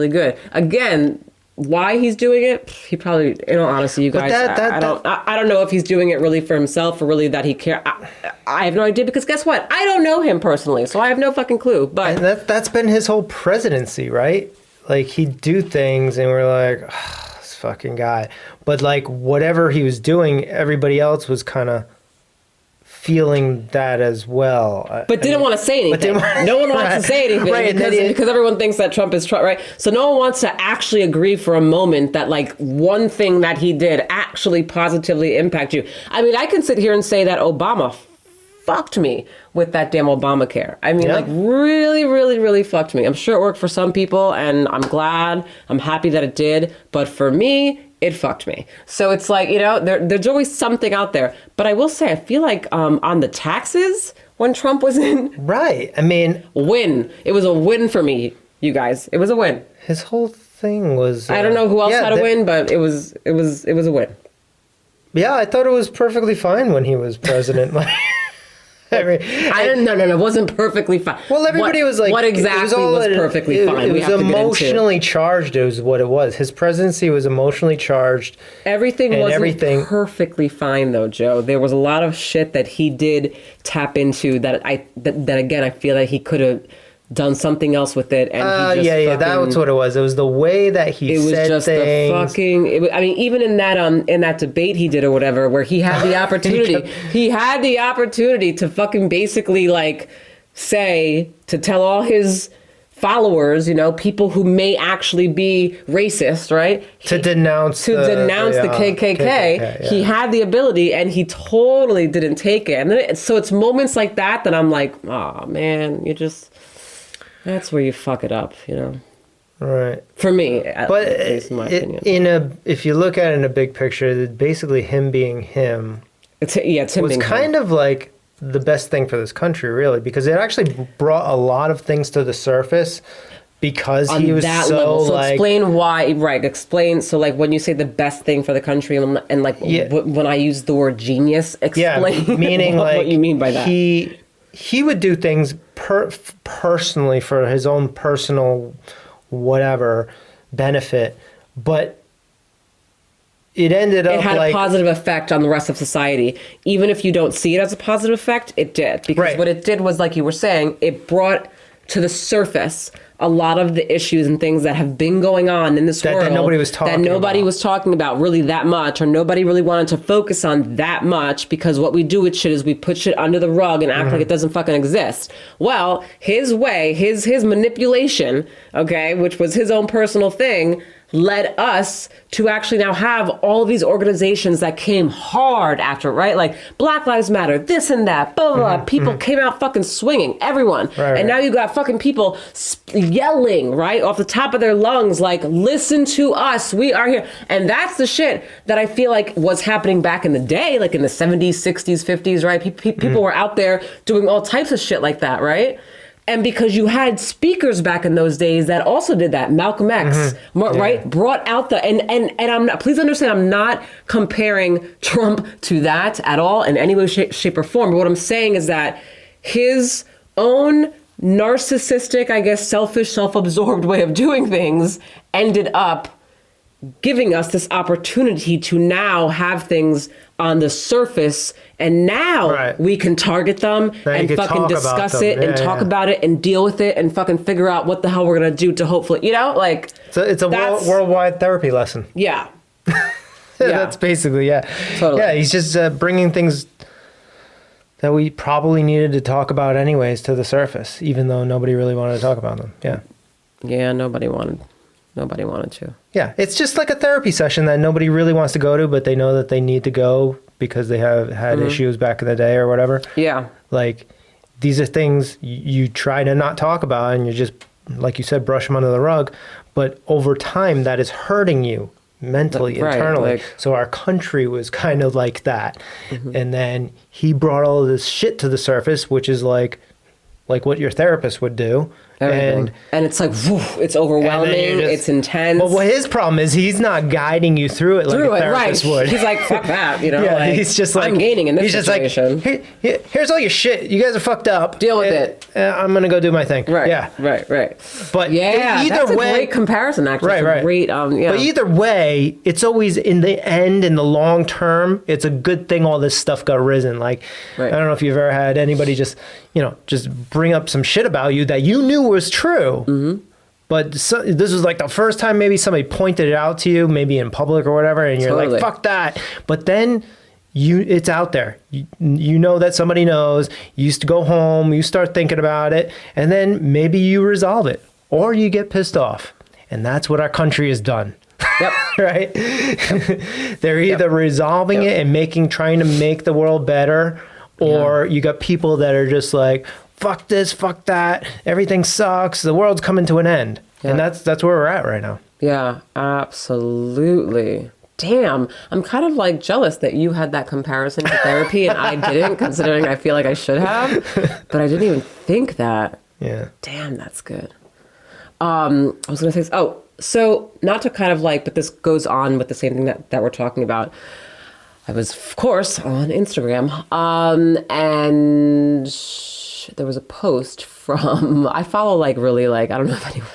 good. Again, why he's doing it, he probably, in all honesty, you guys, I don't know if he's doing it really for himself or really that he cares. I have no idea, because guess what? I don't know him personally, so I have no fucking clue. But and that's been his whole presidency, right? Like, he'd do things and we're like, oh, this fucking guy. But like, whatever he was doing, everybody else was kind of feeling that as well. But didn't want to say anything. No one wants to say anything, right, because everyone thinks that Trump is Trump, right? So no one wants to actually agree for a moment that like one thing that he did actually positively impact you. I mean, I can sit here and say that Obama fucked me with that damn Obamacare. I mean, Yeah. like really, really, really fucked me. I'm sure it worked for some people, and I'm glad. I'm happy that it did. But for me, it fucked me. So it's like, there's always something out there. But I will say, I feel like on the taxes when Trump was in, Right. I mean, win. It was a win for me, you guys. It was a win. his whole thing was. I don't know who else yeah, had a win, but it was a win. Yeah, I thought it was perfectly fine when he was president. Like, I mean, I didn't. No. It wasn't perfectly fine. well, everybody was like, "What exactly was perfectly fine?" It We was have to get into. emotionally charged. Is what it was. His presidency was emotionally charged. Everything and wasn't everything- perfectly fine, though, Joe. There was a lot of shit that he did tap into that again I feel like he could have done something else with it. And he just Yeah, that fucking- was what it was. It was the way that he It was said just things. the fucking. I mean, even in that debate he did or whatever, where he had the opportunity, to fucking basically like to tell all his followers, people who may actually be racist, right? To denounce the KKK. KKK, He yeah. had the ability, and he totally didn't take it. And then so it's moments like that I'm like, oh man, that's where you fuck it up, Right. For me, But at least in my opinion. if you look at it in a big picture, basically him being him It's him was being kind of like the best thing for this country, really, because it actually brought a lot of things to the surface because on he was that so level. So like. explain why, right? Explain. So like when you say the best thing for the country, and like Yeah. when I use the word genius, Yeah, explain meaning what like you mean by that. He would do things personally for his own personal whatever benefit, but it ended up It had like a positive effect on the rest of society. Even if you don't see it as a positive effect, it did. Because Right. what it did was, like you were saying, it brought to the surface a lot of the issues and things that have been going on in this That world nobody was talking that nobody about. was talking about really that much, or nobody really wanted to focus on that much, because what we do with shit is we put shit under the rug and act Mm-hmm. like it doesn't fucking exist. Well, his way, his manipulation, okay, which was his own personal thing, led us to actually now have all of these organizations that came hard after, right? Like Black Lives Matter, this and that, blah, blah, blah. People came out fucking swinging, everyone. Right. And now you got fucking people yelling, right, off the top of their lungs, like, listen to us, we are here. And that's the shit that I feel like was happening back in the day, like in the 70s, 60s, 50s, right? People were out there doing all types of shit like that, right? And because you had speakers back in those days that also did that, Malcolm X, right, brought out the and I'm not. Please understand, I'm not comparing Trump to that at all in any way, shape, or form. But what I'm saying is that his own narcissistic, I guess, selfish, self-absorbed way of doing things ended up giving us this opportunity to now have things on the surface, and now Right. we can target them Now you and can fucking talk about discuss them. it and Yeah, talk yeah. about it and deal with it and fucking figure out what the hell we're gonna do to hopefully, like it's a that's- worldwide therapy lesson. yeah. That's basically Totally. Yeah, he's just bringing things that we probably needed to talk about anyways to the surface, even though nobody really wanted to talk about them. Yeah. Yeah, nobody wanted to. Yeah, it's just like a therapy session that nobody really wants to go to, but they know that they need to go because they have had issues back in the day or whatever. Yeah. Like, these are things you try to not talk about, and you just, like you said, brush them under the rug. But over time, that is hurting you mentally, Right, internally. like- So our country was kind of like that. And then he brought all of this shit to the surface, which is like what your therapist would do. Everything. And it's like, whew, it's overwhelming. you're just- It's intense. But what his problem is, he's not guiding you through it like a therapist would. He's like, fuck that, Yeah, like, he's just like I'm gaining in this he's just situation. like, here's all your shit. You guys are fucked up. Deal with it. I'm gonna go do my thing. Right. Yeah. Right. But Yeah, either that's a way, great comparison. Actually, Right, It's a right. Great. Yeah. But either way, it's always in the end, in the long term, it's a good thing all this stuff got risen. Like, Right. I don't know if you've ever had anybody just bring up some shit about you that you knew was true. Mm-hmm. But this was like the first time maybe somebody pointed it out to you, maybe in public or whatever, and you're Totally. like, fuck that. But then it's out there. You know that somebody knows. You used to go home, you start thinking about it, and then maybe you resolve it or you get pissed off. And that's what our country has done. Yep. Right? They're either resolving it and trying to make the world better, Or you got people that are just like, fuck this, fuck that, everything sucks, the world's coming to an end. Yeah. And that's where we're at right now. Yeah, absolutely. Damn, I'm kind of like jealous that you had that comparison to therapy and I didn't, considering I feel like I should have, but I didn't even think that. Yeah. Damn, that's good. I was going to say, so not to kind of like, but this goes on with the same thing that we're talking about. I was, of course, on Instagram, and there was a post from, I follow like really like, I don't know if anyone,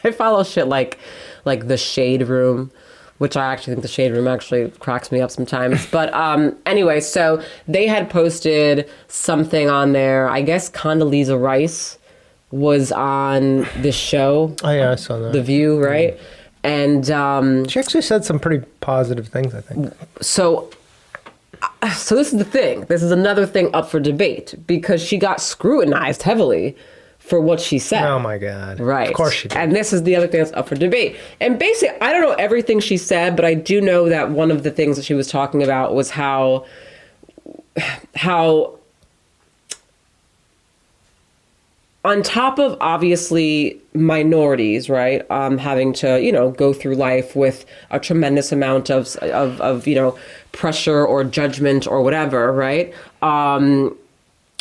I follow shit like the Shade Room, which I actually think the Shade Room actually cracks me up sometimes. But anyway, so they had posted something on there. I guess Condoleezza Rice was on this show. Oh, yeah, I saw that. The View, right? And she actually said some pretty positive things, I think. so this is the thing. This is another thing up for debate because she got scrutinized heavily for what she said. Oh my God. Right. Of course she did. And this is the other thing that's up for debate. And basically, I don't know everything she said, but I do know that one of the things that she was talking about was how on top of obviously minorities, right, having to, go through life with a tremendous amount of pressure or judgment or whatever, right?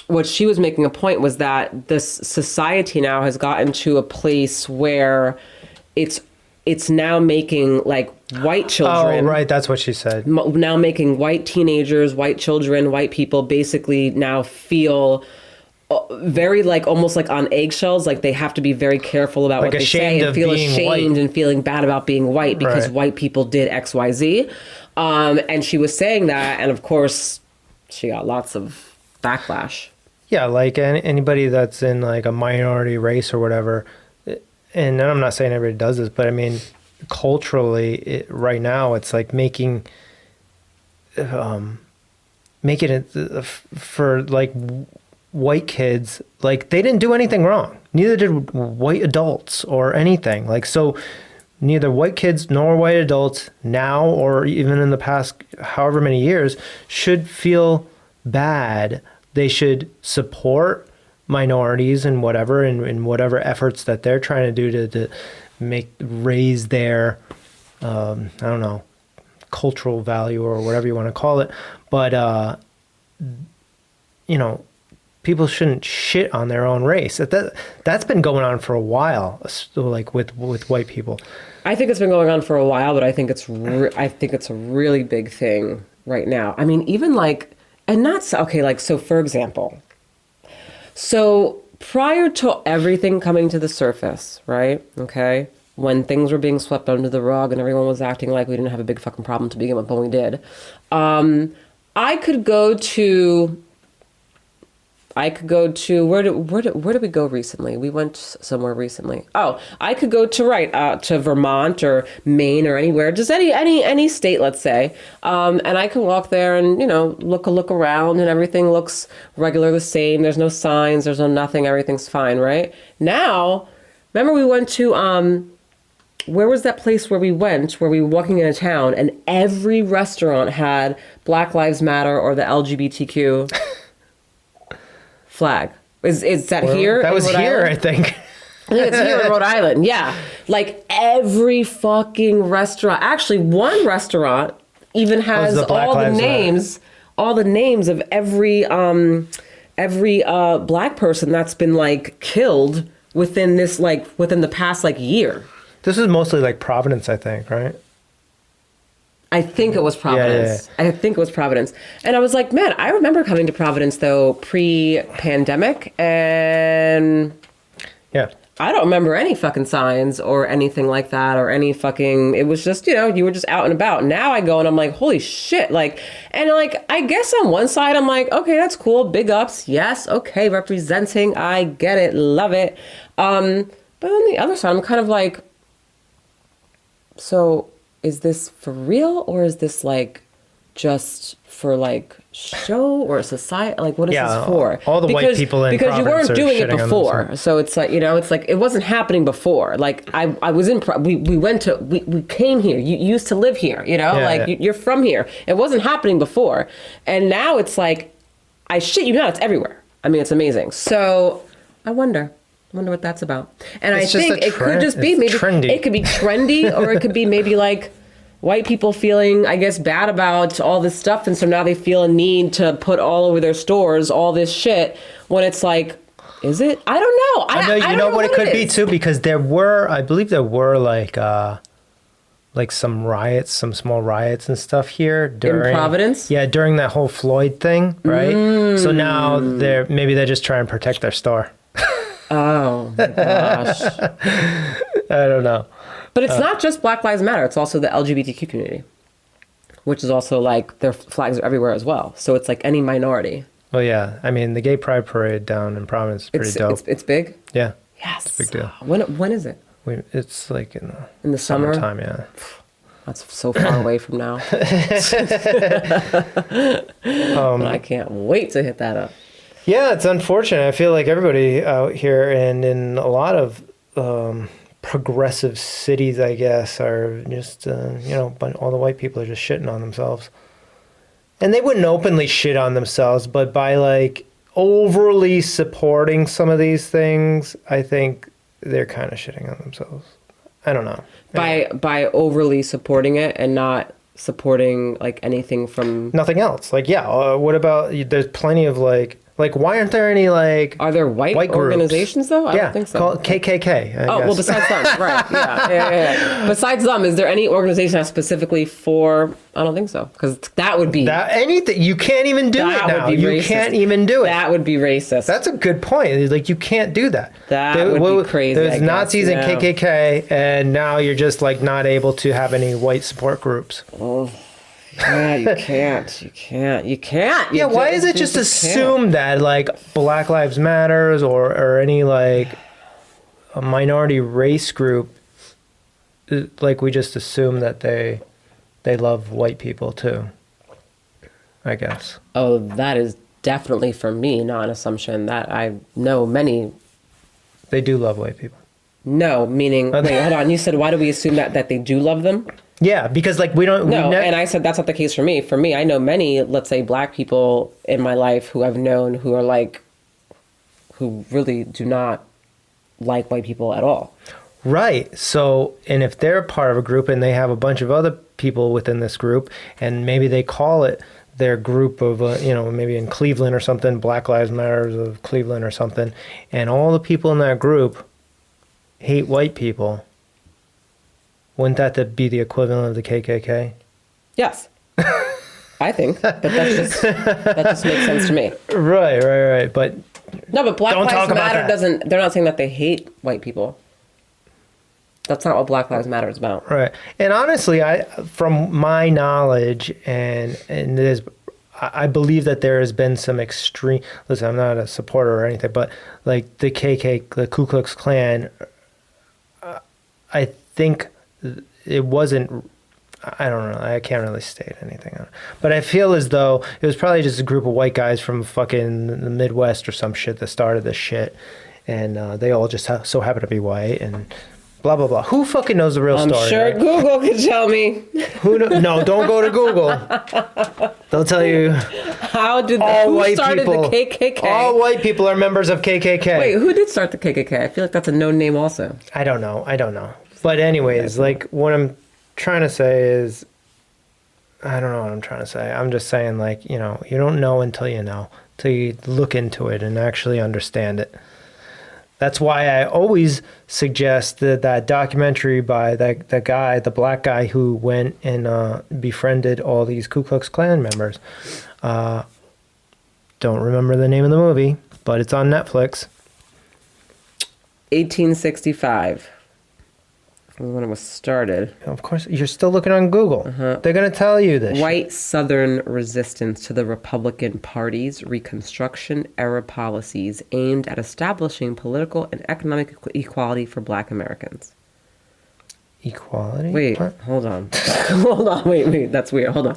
What she was making a point was that this society now has gotten to a place where it's now making like white children. Oh, right. That's what she said. Now making white teenagers, white children, white people basically now feel very like almost like on eggshells, like they have to be very careful about like what they say and feel ashamed and feeling bad about being white because white people did XYZ. And she was saying that, and of course she got lots of backlash. Yeah, like anybody that's in like a minority race or whatever, and I'm not saying everybody does this, but I mean, culturally, right now, it's like making it for like white kids, like they didn't do anything wrong. Neither did white adults or anything. Like, so neither white kids nor white adults now or even in the past however many years should feel bad. They should support minorities and whatever, in whatever efforts that they're trying to do to raise their, I don't know, cultural value or whatever you want to call it. But, people shouldn't shit on their own race. That's been going on for a while, like with white people. I think it's been going on for a while, but I think it's a really big thing right now. I mean, even like, and not okay. Like, so for example, so prior to everything coming to the surface, right? Okay, when things were being swept under the rug and everyone was acting like we didn't have a big fucking problem to begin with, but we did. I could go to where did we go recently? We went somewhere recently. Oh, I could go to Vermont or Maine or anywhere, just any state, let's say. And I can walk there and, look around and everything looks regular, the same. There's no signs, there's no nothing, everything's fine, right? Now, remember we went to where was that place where we were walking in a town and every restaurant had Black Lives Matter or the LGBTQ flag. Is that here? That was here, I think. I think it's here in Rhode Island. Yeah. Like every fucking restaurant. Actually, one restaurant even has all the names of every black person that's been like killed within the past like year. This is mostly like Providence, I think, right? I think it was Providence. Yeah. I think it was Providence. And I was like, man, I remember coming to Providence, though, pre-pandemic. And yeah, I don't remember any fucking signs or anything like that or any fucking... It was just, you were just out and about. Now I go and I'm like, holy shit. Like, and like, I guess on one side, I'm like, okay, that's cool. Big ups. Yes. Okay. Representing. I get it. Love it. But on the other side, I'm kind of like, so... is this for real or is this like just for like show or society? Like, what is this for? All the white people in because you Providence weren't doing it shitting on before. So it's like, it's like it wasn't happening before. Like I was in, we came here. You used to live here, you're from here. It wasn't happening before. And now it's like, I shit you not, it's everywhere. I mean, it's amazing. So I wonder what that's about. And It's I just think a it could trend. just be It's maybe trendy. it could be trendy, or it could be maybe like white people feeling, I guess, bad about all this stuff, and so now they feel a need to put all over their stores all this shit when it's like, is it? I don't know. I know, I you don't know what it could be is. too, because I believe there were like some riots, some small riots and stuff here during Providence? Yeah, during that whole Floyd thing, right? So now they're just trying to protect their store. Oh my gosh. I don't know. But it's not just Black Lives Matter. It's also the LGBTQ community, which is also like their flags are everywhere as well. So it's like any minority. Well, yeah. I mean, the Gay Pride Parade down in Providence is pretty dope. It's big. Yeah, Yes. it's a big deal. When is it? It's like In the summer? summertime, yeah. That's so far away from now. But I can't wait to hit that up. Yeah, it's unfortunate. I feel like everybody out here and in a lot of progressive cities, I guess, are just, but all the white people are just shitting on themselves. And they wouldn't openly shit on themselves, but by like overly supporting some of these things, I think they're kind of shitting on themselves. I don't know. By overly supporting it and not supporting like anything from. Nothing else. Like, yeah, what about, there's plenty of like, why aren't there any like Are there white groups? organizations though? I Yeah, don't think so. called KKK. I Oh, well, guess. besides them, right. Yeah. Besides them, is there any organization that's specifically for, I don't think so. Because that would be, That anything you can't even do that it now. would be You racist. can't even do it. That would be racist. That's a good point. It's like you can't do that. That would be crazy, I There's guess, Nazis and yeah. KKK, and now you're just like not able to have any white support groups. Yeah, you can't. You can't. Yeah, why is it just assumed that like Black Lives Matters or any like a minority race group, like we just assume that they love white people too? I guess. Oh, that is definitely for me not an assumption. That I know many. They do love white people. No, meaning, wait, hold on. You said, why do we assume that they do love them? Yeah, because like we don't. No, and I said that's not the case for me. For me, I know many, let's say, black people in my life who I've known who are like, who really do not like white people at all. Right. So, and if they're part of a group and they have a bunch of other people within this group, and maybe they call it their group of, maybe in Cleveland or something, Black Lives Matters of Cleveland or something, and all the people in that group hate white people, wouldn't that be the equivalent of the KKK? Yes. I think. But that just makes sense to me. Right. But No, but Black Don't talk Lives about Matter that. doesn't, they're not saying that they hate white people. That's not what Black Lives Matter is about. right. And honestly, from my knowledge, and I believe that there has been some extreme. Listen, I'm not a supporter or anything, but like the Ku Klux Klan, I think it wasn't. I don't know. I can't really state anything on it, but I feel as though it was probably just a group of white guys from fucking the Midwest or some shit that started this shit, and they all just so happen to be white and. Blah blah blah. Who fucking knows the real I'm story? sure right? Google could tell me. No, don't go to Google. They'll tell you Who started the KKK? All white people are members of KKK. Wait, who did start the KKK? I feel like that's a known name also. I don't know. But anyways, like what I'm trying to say is, I don't know what I'm trying to say. I'm just saying, like, you don't know until you know, till you look into it and actually understand it. That's why I always suggest that documentary by that guy, the black guy who went and befriended all these Ku Klux Klan members. Don't remember the name of the movie, but it's on Netflix. 1865. When it was started. Of course, you're still looking on Google. They're going to tell you this. White Southern resistance to the Republican Party's Reconstruction-era policies aimed at establishing political and economic equality for Black Americans. Equality? Wait, What? hold on. Hold on, wait, that's weird. Hold on.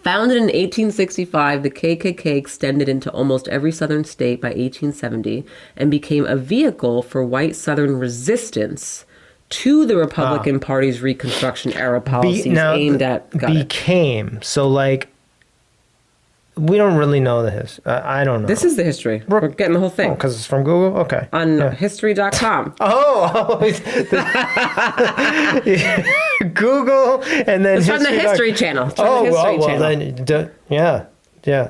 Founded in 1865, the KKK extended into almost every southern state by 1870 and became a vehicle for white Southern resistance to the Republican Party's Reconstruction-era policies aimed at... became. So, like, We don't really know the history. I don't know. This is the history. We're getting the whole thing. because it's from Google? Okay. On history.com. Google and then It's from the History Channel. It's from the History Channel. then, yeah.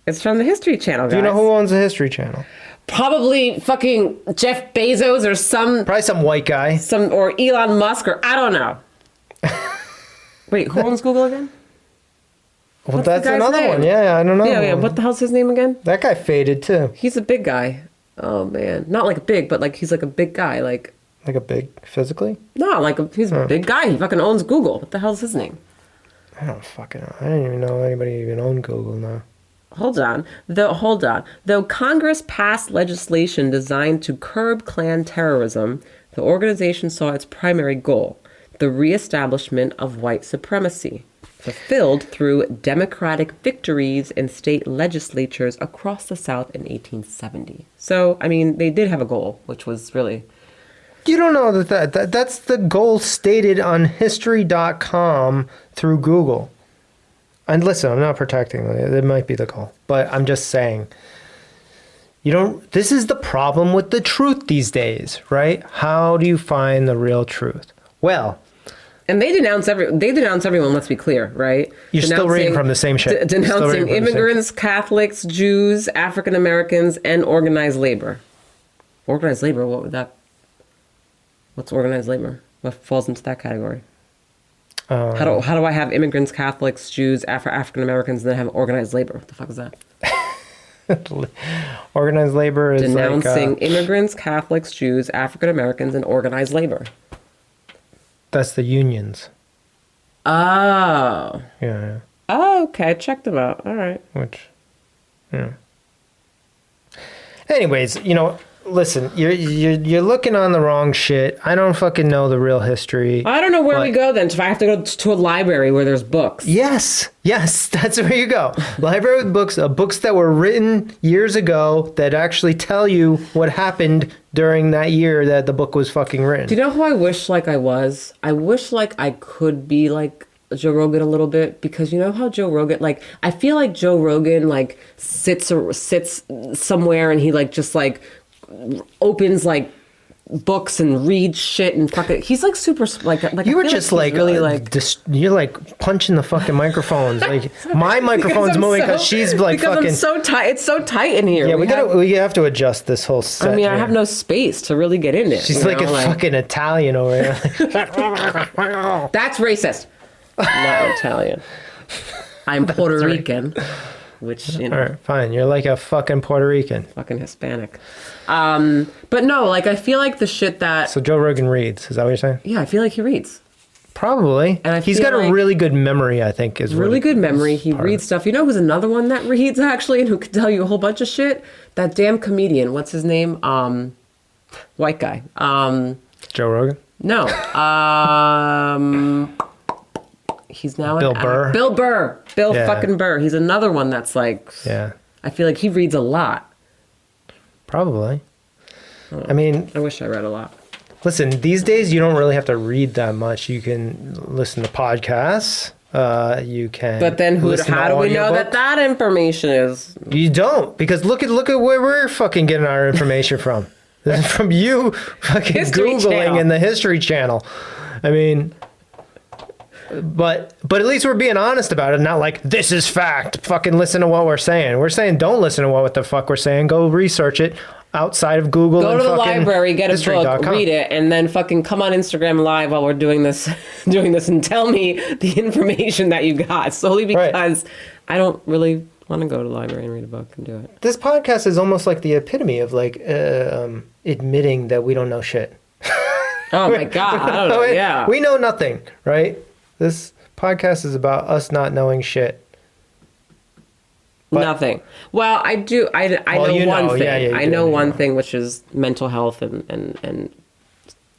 It's from the History Channel, guys. Do you know who owns the History Channel? Probably fucking Jeff Bezos or Probably some white guy. or Elon Musk or I don't know. Wait, who owns Google again? Well, What's the that's guy's another name? one. Yeah, I don't know. Yeah. What the hell's his name again? That guy faded too. He's a big guy. Oh man, not like big, but like he's like a big guy. Like Like a big physically? no, like he's a big guy. He fucking owns Google. What the hell's his name? I don't fucking know. I didn't even know anybody even owned Google now. Hold on. Though Congress passed legislation designed to curb Klan terrorism, the organization saw its primary goal, the reestablishment of white supremacy, fulfilled through Democratic victories in state legislatures across the South in 1870. So, I mean, they did have a goal, which was really... You don't know that's the goal stated on history.com through Google. And listen, I'm not protecting it. It might be the goal. But I'm just saying, this is the problem with the truth these days, right? How do you find the real truth? Well, And they denounce everyone, let's be clear, right? You're still reading from the same shit. Denouncing immigrants, Catholics, Jews, African Americans, and organized labor. Organized labor, what's organized labor? What falls into that category? How do I have immigrants, Catholics, Jews, African Americans, and then have organized labor? What the fuck is that? Organized labor is denouncing immigrants, Catholics, Jews, African Americans, and organized labor. That's the unions. Oh. Yeah. Oh, okay. Check them out. All right. Anyways, listen, you're looking on the wrong shit. I don't fucking know the real history. I don't know where we go then. If I have to go to a library where there's books. Yes, that's where you go. Library with books, books that were written years ago that actually tell you what happened during that year that the book was fucking written. Do you know who I wish like I was? I wish like I could be like Joe Rogan a little bit, because you know how Joe Rogan, like, I feel like Joe Rogan like sits somewhere and he like just like opens like books and reads shit and fucking, he's like super like you were just like really like you're like punching the fucking microphones. Like my microphone's moving because she's like because fucking I'm so tight. It's so tight in here. Yeah, we have to adjust this whole set. I mean, here. I have no space to really get in it. She's like a fucking Italian over here. That's racist. Not Italian. I'm Puerto Rican, which, All right, fine. You're like a fucking Puerto Rican. fucking Hispanic. But no, like, I feel like the shit that... So Joe Rogan reads. Is that what you're saying? Yeah, I feel like he reads. Probably. And He's feel got a like- really good memory, I think, is Really what good memory. He part of reads stuff. You know who's another one that reads, actually, and who can tell you a whole bunch of shit? That damn comedian. What's his name? White guy. Joe Rogan? No. He's now Bill Burr? Bill Burr. Bill Yeah. fucking Burr. He's another one that's like... Yeah. I feel like he reads a lot. Probably. I mean, I wish I read a lot. listen, these days you don't really have to read that much. You can listen to podcasts. You can. But then listen to how do we know audiobooks. that information is... You don't, because look at where we're fucking getting our information from. This is from you fucking History Googling Channel. in the History Channel. I mean, but at least we're being honest about it, not like, this is fact. Fucking listen to what we're saying. We're saying don't listen to what the fuck we're saying. Go research it outside of Google. Go and to the fucking library, get a book, history.com. read it, and then fucking come on Instagram Live while we're doing this, and tell me the information that you got. Solely because I don't really want to go to the library and read a book and do it. This podcast is almost like the epitome of like admitting that we don't know shit. Oh my God, I don't know, yeah. We know nothing, right? This podcast is about us not knowing shit. But- Nothing. Well, I do. I Well, know you one know. thing. Yeah, you I do, know you one know. thing, which is mental health and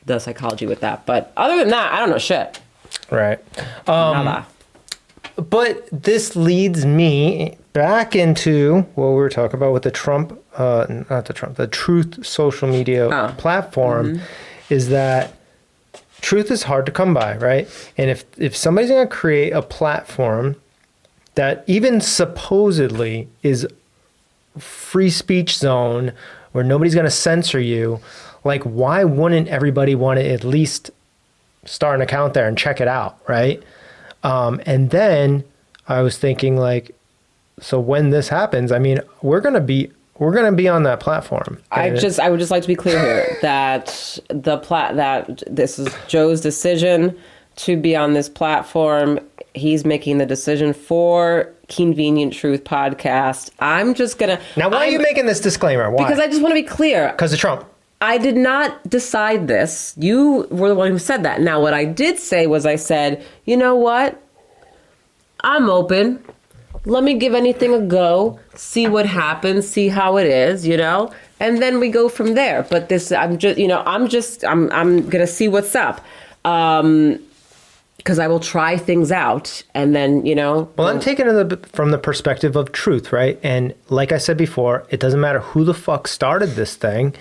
the psychology with that. But other than that, I don't know shit. Right. Nada. But this leads me back into what we were talking about with the the Truth social media platform, is that truth is hard to come by, right? And if somebody's going to create a platform that even supposedly is free speech zone where nobody's going to censor you, like why wouldn't everybody want to at least start an account there and check it out, right? And then I was thinking like, so when this happens, I mean, we're gonna be on that platform. I would just like to be clear here that that this is Joe's decision to be on this platform. He's making the decision for Convenient Truth Podcast. I'm just gonna. Now, why are you making this disclaimer? Why? Because I just want to be clear. Because of Trump. I did not decide this. You were the one who said that. Now, what I did say was I said, you know what? I'm open. Let me give anything a go, see what happens, see how it is, you know, and then we go from there. But this, I'm going to see what's up. Because I will try things out and then, you know. Well, I'm taking it from the perspective of truth, right? And like I said before, it doesn't matter who the fuck started this thing.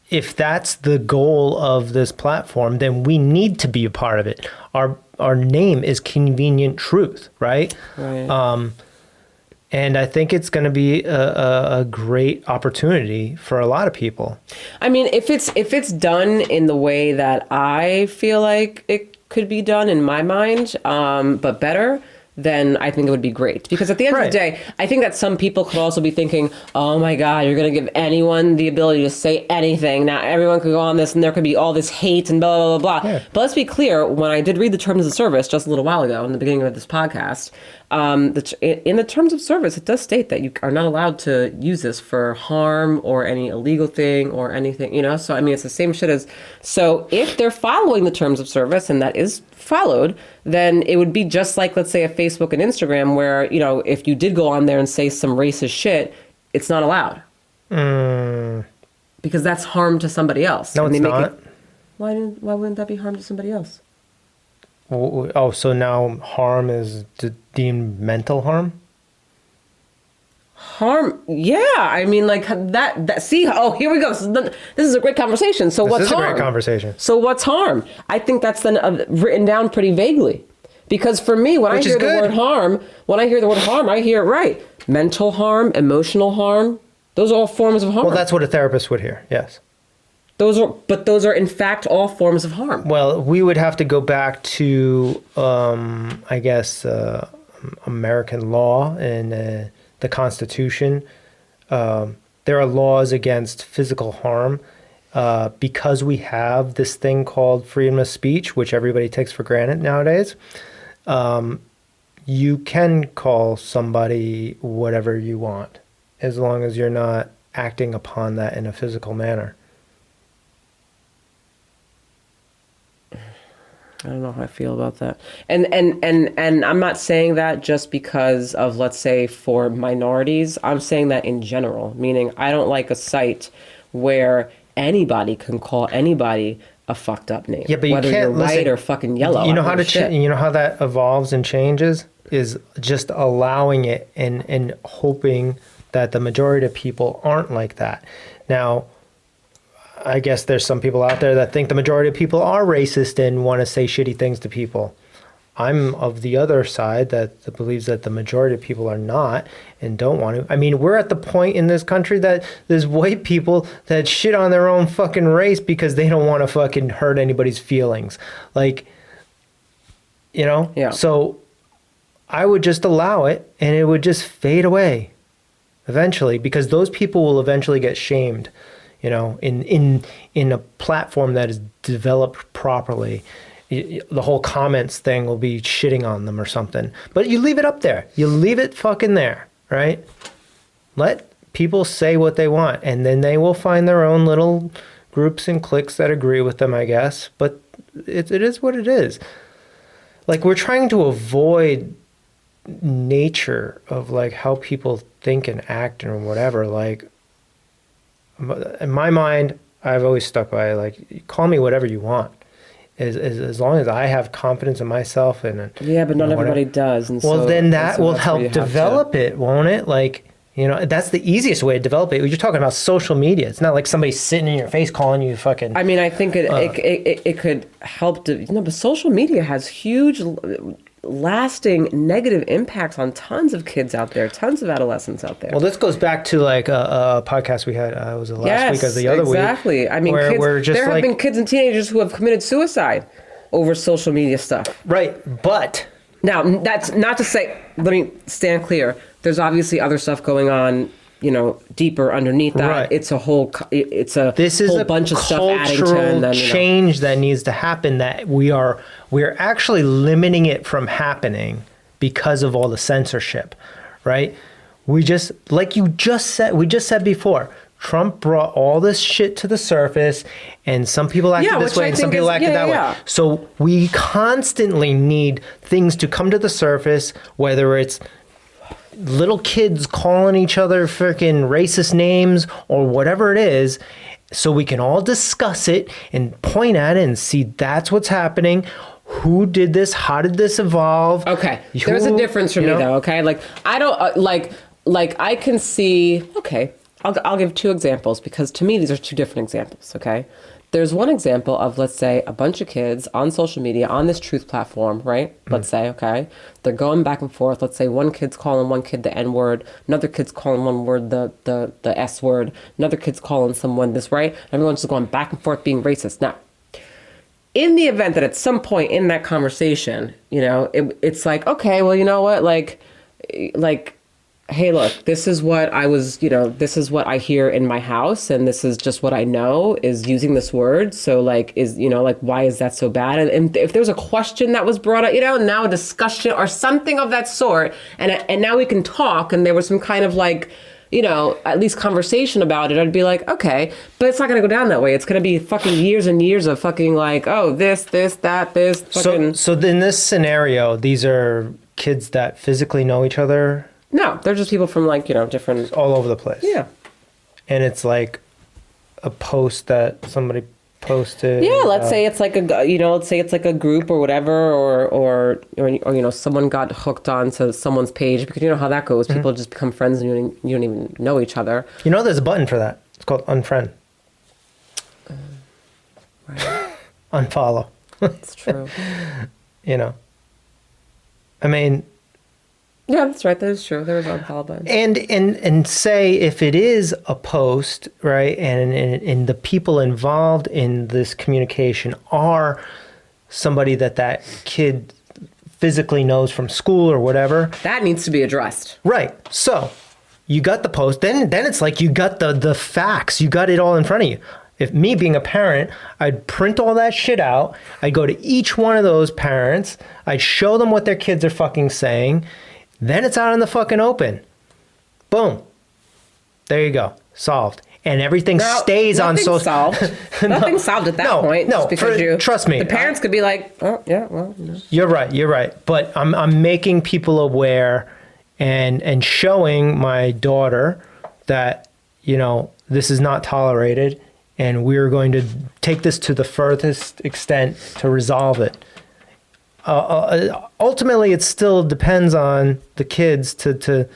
If that's the goal of this platform, then we need to be a part of it. Our name is Convenient Truth, right? Right. And I think it's going to be a great opportunity for a lot of people. I mean, if it's done in the way that I feel like it could be done in my mind, but better, then I think it would be great. Because at the end of the day, I think that some people could also be thinking, oh my God, you're going to give anyone the ability to say anything. Now everyone could go on this and there could be all this hate and blah, blah, blah, blah. Yeah. But let's be clear, when I did read the terms of service just a little while ago in the beginning of this podcast, in the terms of service, it does state that you are not allowed to use this for harm or any illegal thing or anything, you know? So, I mean, it's the same shit as... So if they're following the terms of service and that is followed, then it would be just like, let's say, a Facebook and Instagram where, you know, if you did go on there and say some racist shit, it's not allowed. Because that's harm to somebody else. No, it's not. Why wouldn't that be harm to somebody else? Oh, so now harm is deemed mental harm? Harm? Yeah. I mean, like that see, oh, here we go. This is a great conversation. So what's harm? This is a great conversation. So what's harm? I think that's then written down pretty vaguely. Because for me, when I hear the word harm, I hear it right. Mental harm, emotional harm, those are all forms of harm. Well, that's what a therapist would hear, yes. Those are in fact all forms of harm. Well, we would have to go back to, I guess, American law and the Constitution. There are laws against physical harm because we have this thing called freedom of speech, which everybody takes for granted nowadays. You can call somebody whatever you want, as long as you're not acting upon that in a physical manner. I don't know how I feel about that. And I'm not saying that just because of, let's say, for minorities. I'm saying that in general, meaning I don't like a site where anybody can call anybody a fucked up name. Yeah, but you whether can't you're white or fucking yellow. You know how to you know how that evolves and changes is just allowing it and hoping that the majority of people aren't like that. Now, I guess there's some people out there that think the majority of people are racist and want to say shitty things to people. I'm of the other side that believes that the majority of people are not and don't want to. I mean, we're at the point in this country that there's white people that shit on their own fucking race because they don't want to fucking hurt anybody's feelings. Like, you know? Yeah. So I would just allow it and it would just fade away eventually because those people will eventually get shamed. You know, in a platform that is developed properly, the whole comments thing will be shitting on them or something. But you leave it up there. You leave it fucking there, right? Let people say what they want, and then they will find their own little groups and cliques that agree with them, I guess. But it is what it is. Like, we're trying to avoid nature of, like, how people think and act and whatever, like... In my mind, I've always stuck by, like, call me whatever you want. As long as I have confidence in myself and yeah, but not everybody does. And well, so, then that will help develop to... it, won't it? Like, you know, that's the easiest way to develop it. You're talking about social media. It's not like somebody sitting in your face calling you fucking... I mean, I think it could help to... No, but social media has huge... lasting negative impacts on tons of kids out there, tons of adolescents out there. Well, this goes back to like a podcast we had. Was it last week or the other week? Exactly. I mean, where kids, we're just there have been kids and teenagers who have committed suicide over social media stuff. Right, but Now, that's not to say, let me stand clear. There's obviously other stuff going on, deeper underneath that. Right. It's a whole this is whole a bunch of stuff adding to it. cultural And then, change that needs to happen. That we're actually limiting it from happening because of all the censorship, right? We just we just said before. Trump brought all this shit to the surface, and some people acted this way and some people acted that way. So we constantly need things to come to the surface, whether it's little kids calling each other freaking racist names or whatever it is, so we can all discuss it and point at it and see that's what's happening. Who did this? How did this evolve? Okay, there's a difference for me though. Okay, like I don't like I can see. Okay, I'll give two examples because to me these are two different examples. Okay, there's one example of, let's say, a bunch of kids on social media on this truth platform, right? Let's say, okay, they're going back and forth. Let's say one kid's calling one kid the N word, another kid's calling one word the S word, another kid's calling someone this, right? Everyone's just going back and forth being racist. Now, in the event that at some point in that conversation, it's like, okay, well, you know what, like, hey, look, this is what this is what I hear in my house, and this is just what I know is using this word. So, why is that so bad? And if there's a question that was brought up, now a discussion or something of that sort, and now we can talk, and there was some kind of at least conversation about it, I'd be like, okay, but it's not going to go down that way. It's going to be fucking years and years of fucking this, that, this. Fucking... So in this scenario, these are kids that physically know each other. No, they're just people from different... All over the place. Yeah. And it's like a post that somebody posted. Yeah, let's say it's like a group or whatever, or someone got hooked onto someone's page because you know how that goes. People just become friends and you don't even know each other. There's a button for that. It's called unfriend. Right. Unfollow. That's true. I mean... Yeah, that's right. That is true. There is an unfollow button. And say if it is a post, right, and the people involved in this communication are somebody that kid physically knows from school or whatever. That needs to be addressed. Right. So you got the post. Then it's like you got the facts. You got it all in front of you. If me being a parent, I'd print all that shit out. I'd go to each one of those parents. I'd show them what their kids are fucking saying. Then it's out in the fucking open. Boom. There you go. Solved. And everything stays on social. Nothing's solved at that point. No, because trust me. The parents could be like, oh, yeah, well. No. You're right. But I'm making people aware and showing my daughter that, this is not tolerated. And we're going to take this to the furthest extent to resolve it. Ultimately, it still depends on the kids to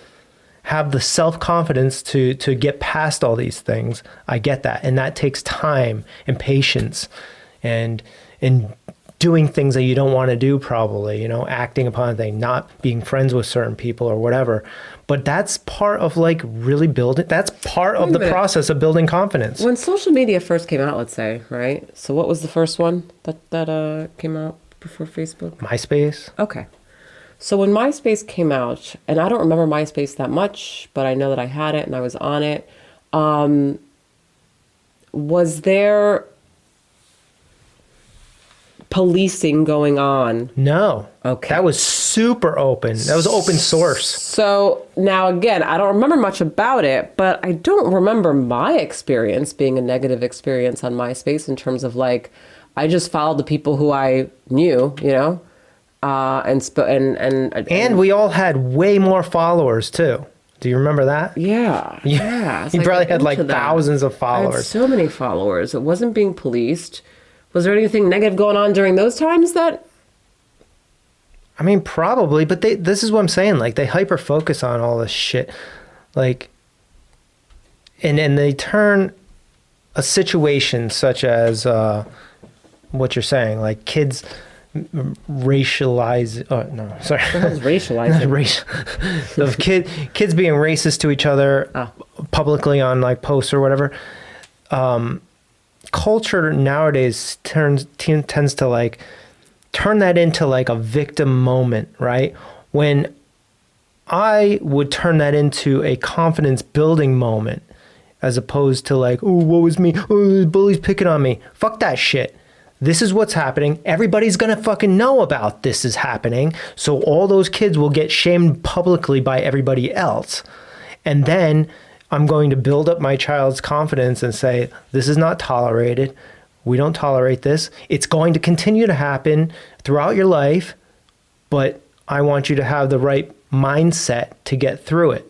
have the self-confidence to get past all these things. I get that. And that takes time and patience and doing things that you don't want to do probably, acting upon things, not being friends with certain people or whatever. But that's part of really building, that's part of the process of building confidence. When social media first came out, let's say, right? So what was the first one that came out? Before Facebook? MySpace. Okay. So when MySpace came out, and I don't remember MySpace that much, but I know that I had it and I was on it. Was there policing going on? No. Okay. That was super open. That was open source. So now again, I don't remember much about it, but I don't remember my experience being a negative experience on MySpace in terms of I just followed the people who I knew, and we all had way more followers too. Do you remember that? Yeah. Yeah. You probably had thousands of followers. I had so many followers. It wasn't being policed. Was there anything negative going on during those times that? I mean, probably, but this is what I'm saying. They hyper focus on all this shit, and they turn a situation such as what you're saying, kids racialize. Oh no, sorry. It's racializing. Of kids being racist to each other publicly on like posts or whatever. Culture nowadays tends to like turn that into like a victim moment, right? When I would turn that into a confidence building moment, as opposed to like, oh, what was me? Oh, the bully's picking on me. Fuck that shit. This is what's happening. Everybody's gonna fucking know about this is happening. So all those kids will get shamed publicly by everybody else. And then I'm going to build up my child's confidence and say, this is not tolerated. We don't tolerate this. It's going to continue to happen throughout your life, but I want you to have the right mindset to get through it.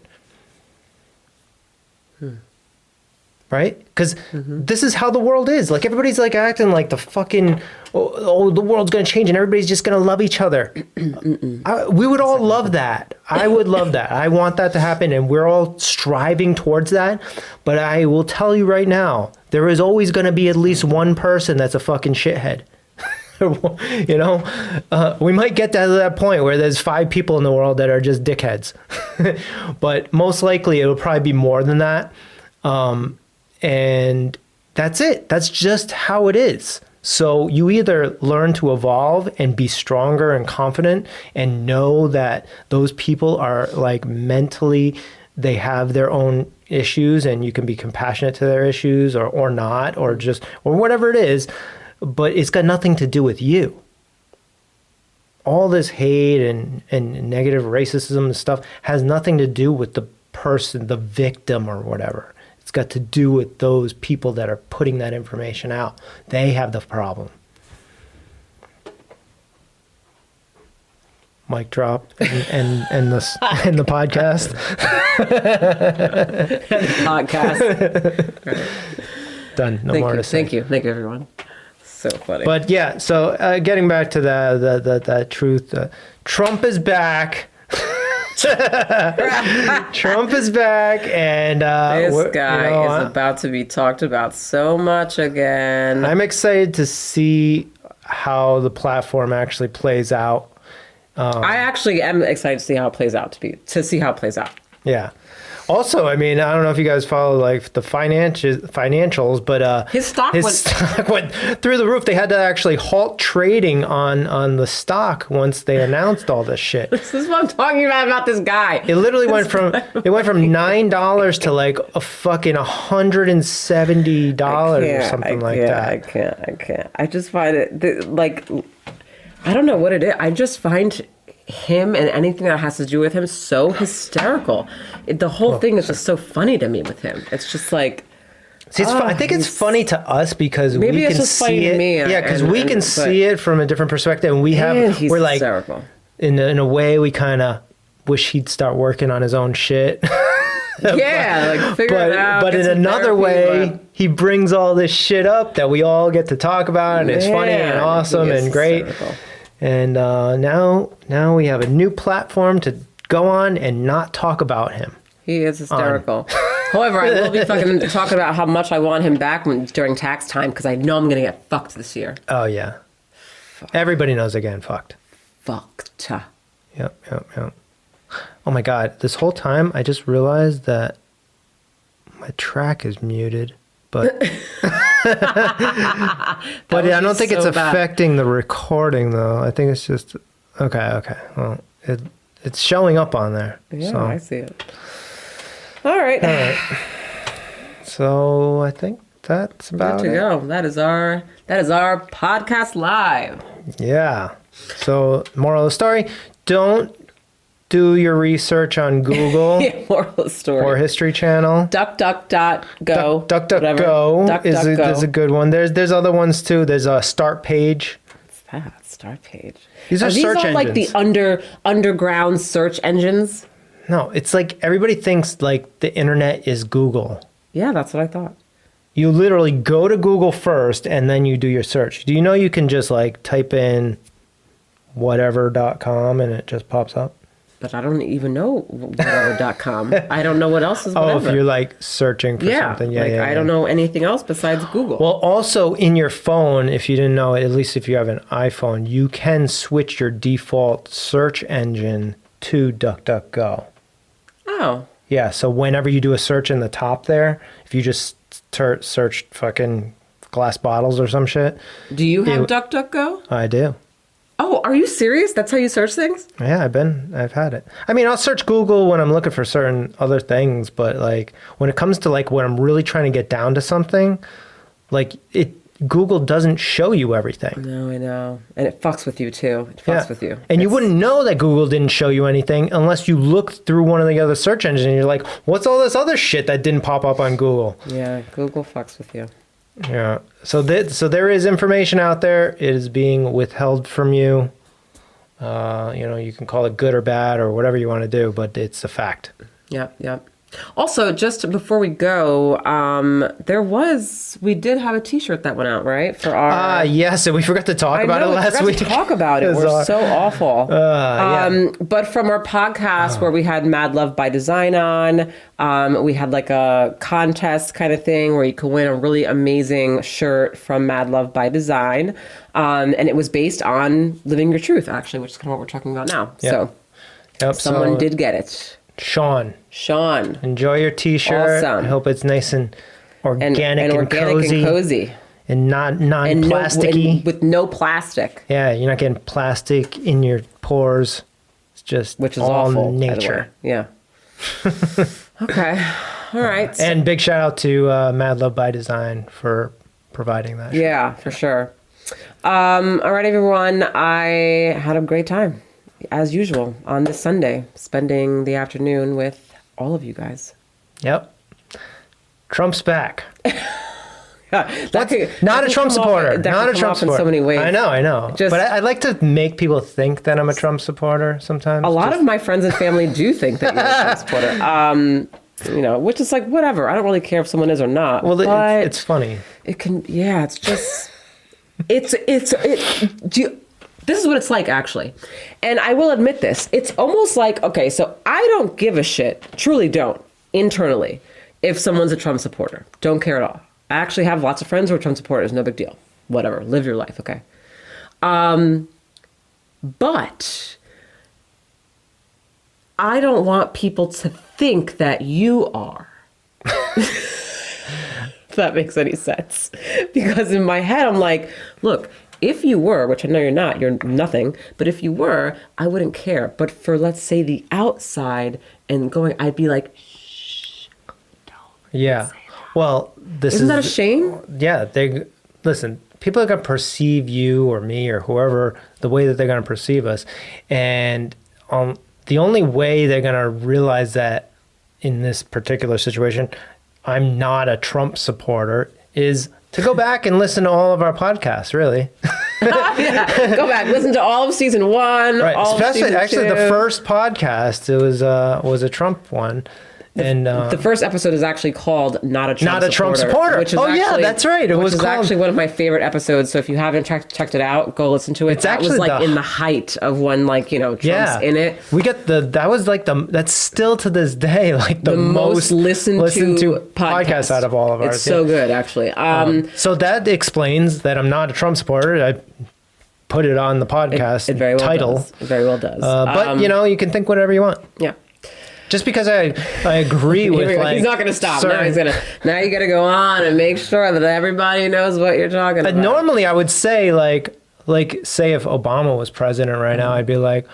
Right? Because this is how the world is. Like everybody's like acting like the fucking, oh, the world's going to change and everybody's just going to love each other. We would all love that. I would love that. I want that to happen and we're all striving towards that. But I will tell you right now, there is always going to be at least one person that's a fucking shithead. You know, we might get to that point where there's 5 people in the world that are just dickheads. But most likely it'll probably be more than that. And that's it. That's just how it is. So you either learn to evolve and be stronger and confident and know that those people are like mentally, they have their own issues and you can be compassionate to their issues or not, or whatever it is, but it's got nothing to do with you. All this hate and negative racism and stuff has nothing to do with the person, the victim or whatever. It's got to do with those people that are putting that information out. They have the problem. Mic drop and the podcast. Podcast. Done. No more to say. Thank you, everyone. So funny. But yeah, so getting back to the truth, Trump is back. Trump is back, and this guy is about to be talked about so much again. I'm excited to see how the platform actually plays out. I actually am excited to see how it plays out. To see how it plays out. Yeah. Also, I mean, I don't know if you guys follow like the financials, but his stock went through the roof. They had to actually halt trading on the stock once they announced all this shit. This is what I'm talking about this guy. It literally went from $9 to like a fucking $170 or something like that. I can't. I just find it like, I don't know what it is. I just find him and anything that has to do with him so hysterical. The whole thing is just so funny to me with him. It's just like, see, I think it's funny to us because we can see it. Yeah, because we can see it from a different perspective, and we're like hysterical. In a way, we kind of wish he'd start working on his own shit. Yeah, like figure it out. But in another way, he brings all this shit up that we all get to talk about, and it's funny and awesome and great. Hysterical. And now we have a new platform to go on and not talk about him. He is hysterical. However, I will be fucking talking about how much I want him back during tax time because I know I'm going to get fucked this year. Oh, yeah. Fuck. Everybody knows they're getting fucked. Fucked. Yep. Oh, my God. This whole time, I just realized that my track is muted. But but I don't think it's affecting the recording, though. I think it's just... Okay. Well, it's showing up on there. Yeah, so. I see it. All right. So I think that's about it. Good to go. That is our podcast live. Yeah. So moral of the story, don't do your research on Google. Yeah, moral of the story. Or History Channel. DuckDuckGo. DuckDuckGo is a good one. There's other ones too. There's a Start Page. What's that? Start Page. These are search engines. Like the underground search engines? No, it's like everybody thinks like the internet is Google. Yeah, that's what I thought. You literally go to Google first and then you do your search. Do you know you can just like type in whatever.com and it just pops up? but I don't even know whatever.com. I don't know what else is Oh, whatever. if you're like searching for something. Yeah, like, yeah, I don't know anything else besides Google. Well, also in your phone, if you didn't know, at least if you have an iPhone, you can switch your default search engine to DuckDuckGo. Oh. Yeah, so whenever you do a search in the top there, if you just search fucking glass bottles or some shit, Do you have DuckDuckGo? I do. Oh, are you serious? That's how you search things? Yeah, I've had it. I mean, I'll search Google when I'm looking for certain other things, but like when it comes to like when I'm really trying to get down to something, like Google doesn't show you everything. No, I know. And it fucks with you too. It fucks with you. And you wouldn't know that Google didn't show you anything unless you looked through one of the other search engines and you're like, what's all this other shit that didn't pop up on Google? Yeah, Google fucks with you. Yeah. So there is information out there. It is being withheld from you. You can call it good or bad or whatever you want to do, but it's a fact. Yep, yep. Also, just before we go, we did have a T-shirt that went out, right? For our Yes, and we forgot to talk about it last week. To talk about it. We're so awful. But from our podcast where we had Mad Love by Design on, we had like a contest kind of thing where you could win a really amazing shirt from Mad Love by Design, and it was based on living your truth, actually, which is kind of what we're talking about now. Yep. So, someone did get it. Sean, enjoy your T-shirt. Awesome. I hope it's nice and organic, and cozy. And not non-plasticky. With no plastic. Yeah, you're not getting plastic in your pores. It's just which is all awful, nature. Yeah. Okay. All right. And big shout out to Mad Love by Design for providing that. Yeah, for sure. All right, everyone. I had a great time, as usual, on this Sunday, spending the afternoon with all of you guys. Yep. Trump's back. Not a Trump supporter. Not a Trump supporter. In so many ways. I know. But I like to make people think that I'm a Trump supporter sometimes. A lot of my friends and family do think that you're a Trump supporter. Which is like, whatever. I don't really care if someone is or not. Well, it's funny. It can, yeah, it's just, this is what it's like, actually. And I will admit this. It's almost like, okay, so I don't give a shit, truly don't, internally, if someone's a Trump supporter. Don't care at all. I actually have lots of friends who are Trump supporters. No big deal. Whatever. Live your life, okay? But I don't want people to think that you are. If that makes any sense. Because in my head, I'm like, look, if you were, which I know you're not, you're nothing, but if you were, I wouldn't care. But for, let's say, the outside and going, I'd be like, shh, don't. Yeah. Well, Isn't that a shame? Yeah. Listen, people are going to perceive you or me or whoever the way that they're going to perceive us. And the only way they're going to realize that in this particular situation, I'm not a Trump supporter is to go back and listen to all of our podcasts, really. Yeah. Go back, listen to all of season 1. Right. All Especially, of season 2. actually, the first podcast, it was a Trump one. And the first episode is actually called Not a Trump Supporter. Which is yeah, that's right. Which is actually one of my favorite episodes. So if you haven't checked it out, go listen to it. That was like in the height of when Trump's in it. We got that's still to this day like the most listened to podcast out of all of ours. It's so good, actually. So that explains that I'm not a Trump supporter. I put it on the podcast it very well title. Does. It very well does. But you can think whatever you want. Yeah. Just because I agree with he's not going to stop. Now you got to go on and make sure that everybody knows what you're talking about. Normally I would say like say if Obama was president right now, I'd be like,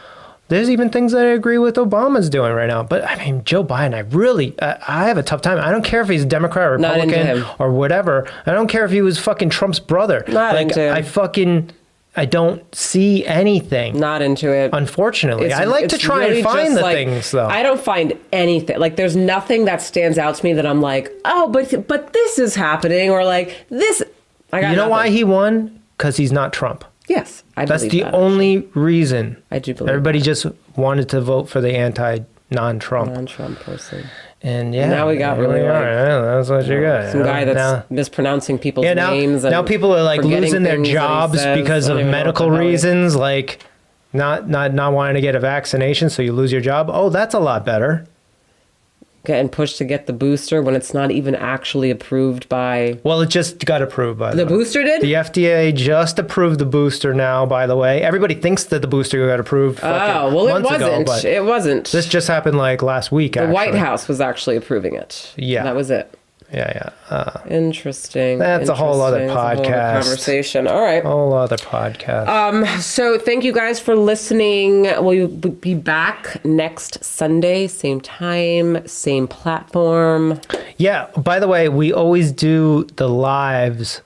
there's even things that I agree with Obama's doing right now. But I mean, Joe Biden, I have a tough time. I don't care if he's Democrat or Republican or whatever. I don't care if he was fucking Trump's brother. Not into him. I don't see anything. Not into it. Unfortunately. I like to try and find the things, though. I don't find anything. Like, there's nothing that stands out to me that I'm like, oh, but this is happening, or like, this. I got nothing. Why he won? Because he's not Trump. Yes, I believe that. That's the only reason. I do believe Everybody just wanted to vote for the non-Trump person. And now we got really that's what you got. Some guy that's mispronouncing people's names. Now people are like losing their jobs because of medical reasons. Like, Not wanting to get a vaccination so you lose your job. Oh, that's a lot better. Getting pushed to get the booster when it's not even actually approved by Well, it just got approved by the way. booster did? The FDA just approved the booster now, by the way. Everybody thinks that the booster got approved Oh, well, it months ago, wasn't. but It wasn't. this just happened like last week, The actually. White House was actually approving it. Yeah. That was it. Yeah. Interesting. That's a whole other Interesting. That's a whole other podcast. conversation. All right. Whole other podcast. So thank you guys for listening. We'll be back next Sunday, same time, same platform. Yeah, by the way, we always do the lives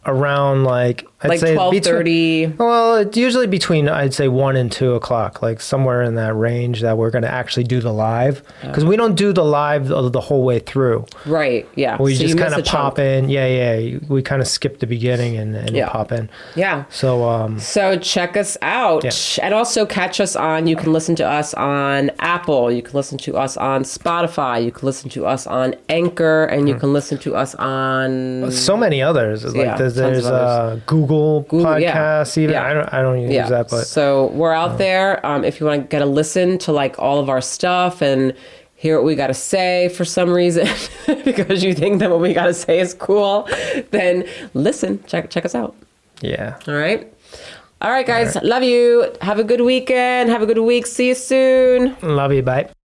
around like I'd Like say 12:30. Well, it's usually between I'd say 1 and 2 o'clock, like somewhere in that range that we're going to actually do the live because we don't do the live the whole way through. Right. Yeah. We So you just miss kind a of pop chunk. in. Yeah. We kind of skip the beginning and Yeah. pop in. Yeah. So So check us out. Yeah. And also catch us on, you can listen to us on Apple, you can listen to us on Spotify, you can listen to us on Anchor, and you can listen to us on so many others. Like Yeah, there's tons of others. Google yeah. Podcasts. Even Yeah. I don't use that, but so we're out there. If you want to get a listen to like all of our stuff and hear what we got to say for some reason, because you think that what we got to say is cool, then listen, check us out. yeah. All right. All right, guys. Love you. Have a good weekend. Have a good week. See you soon. Love you. Bye.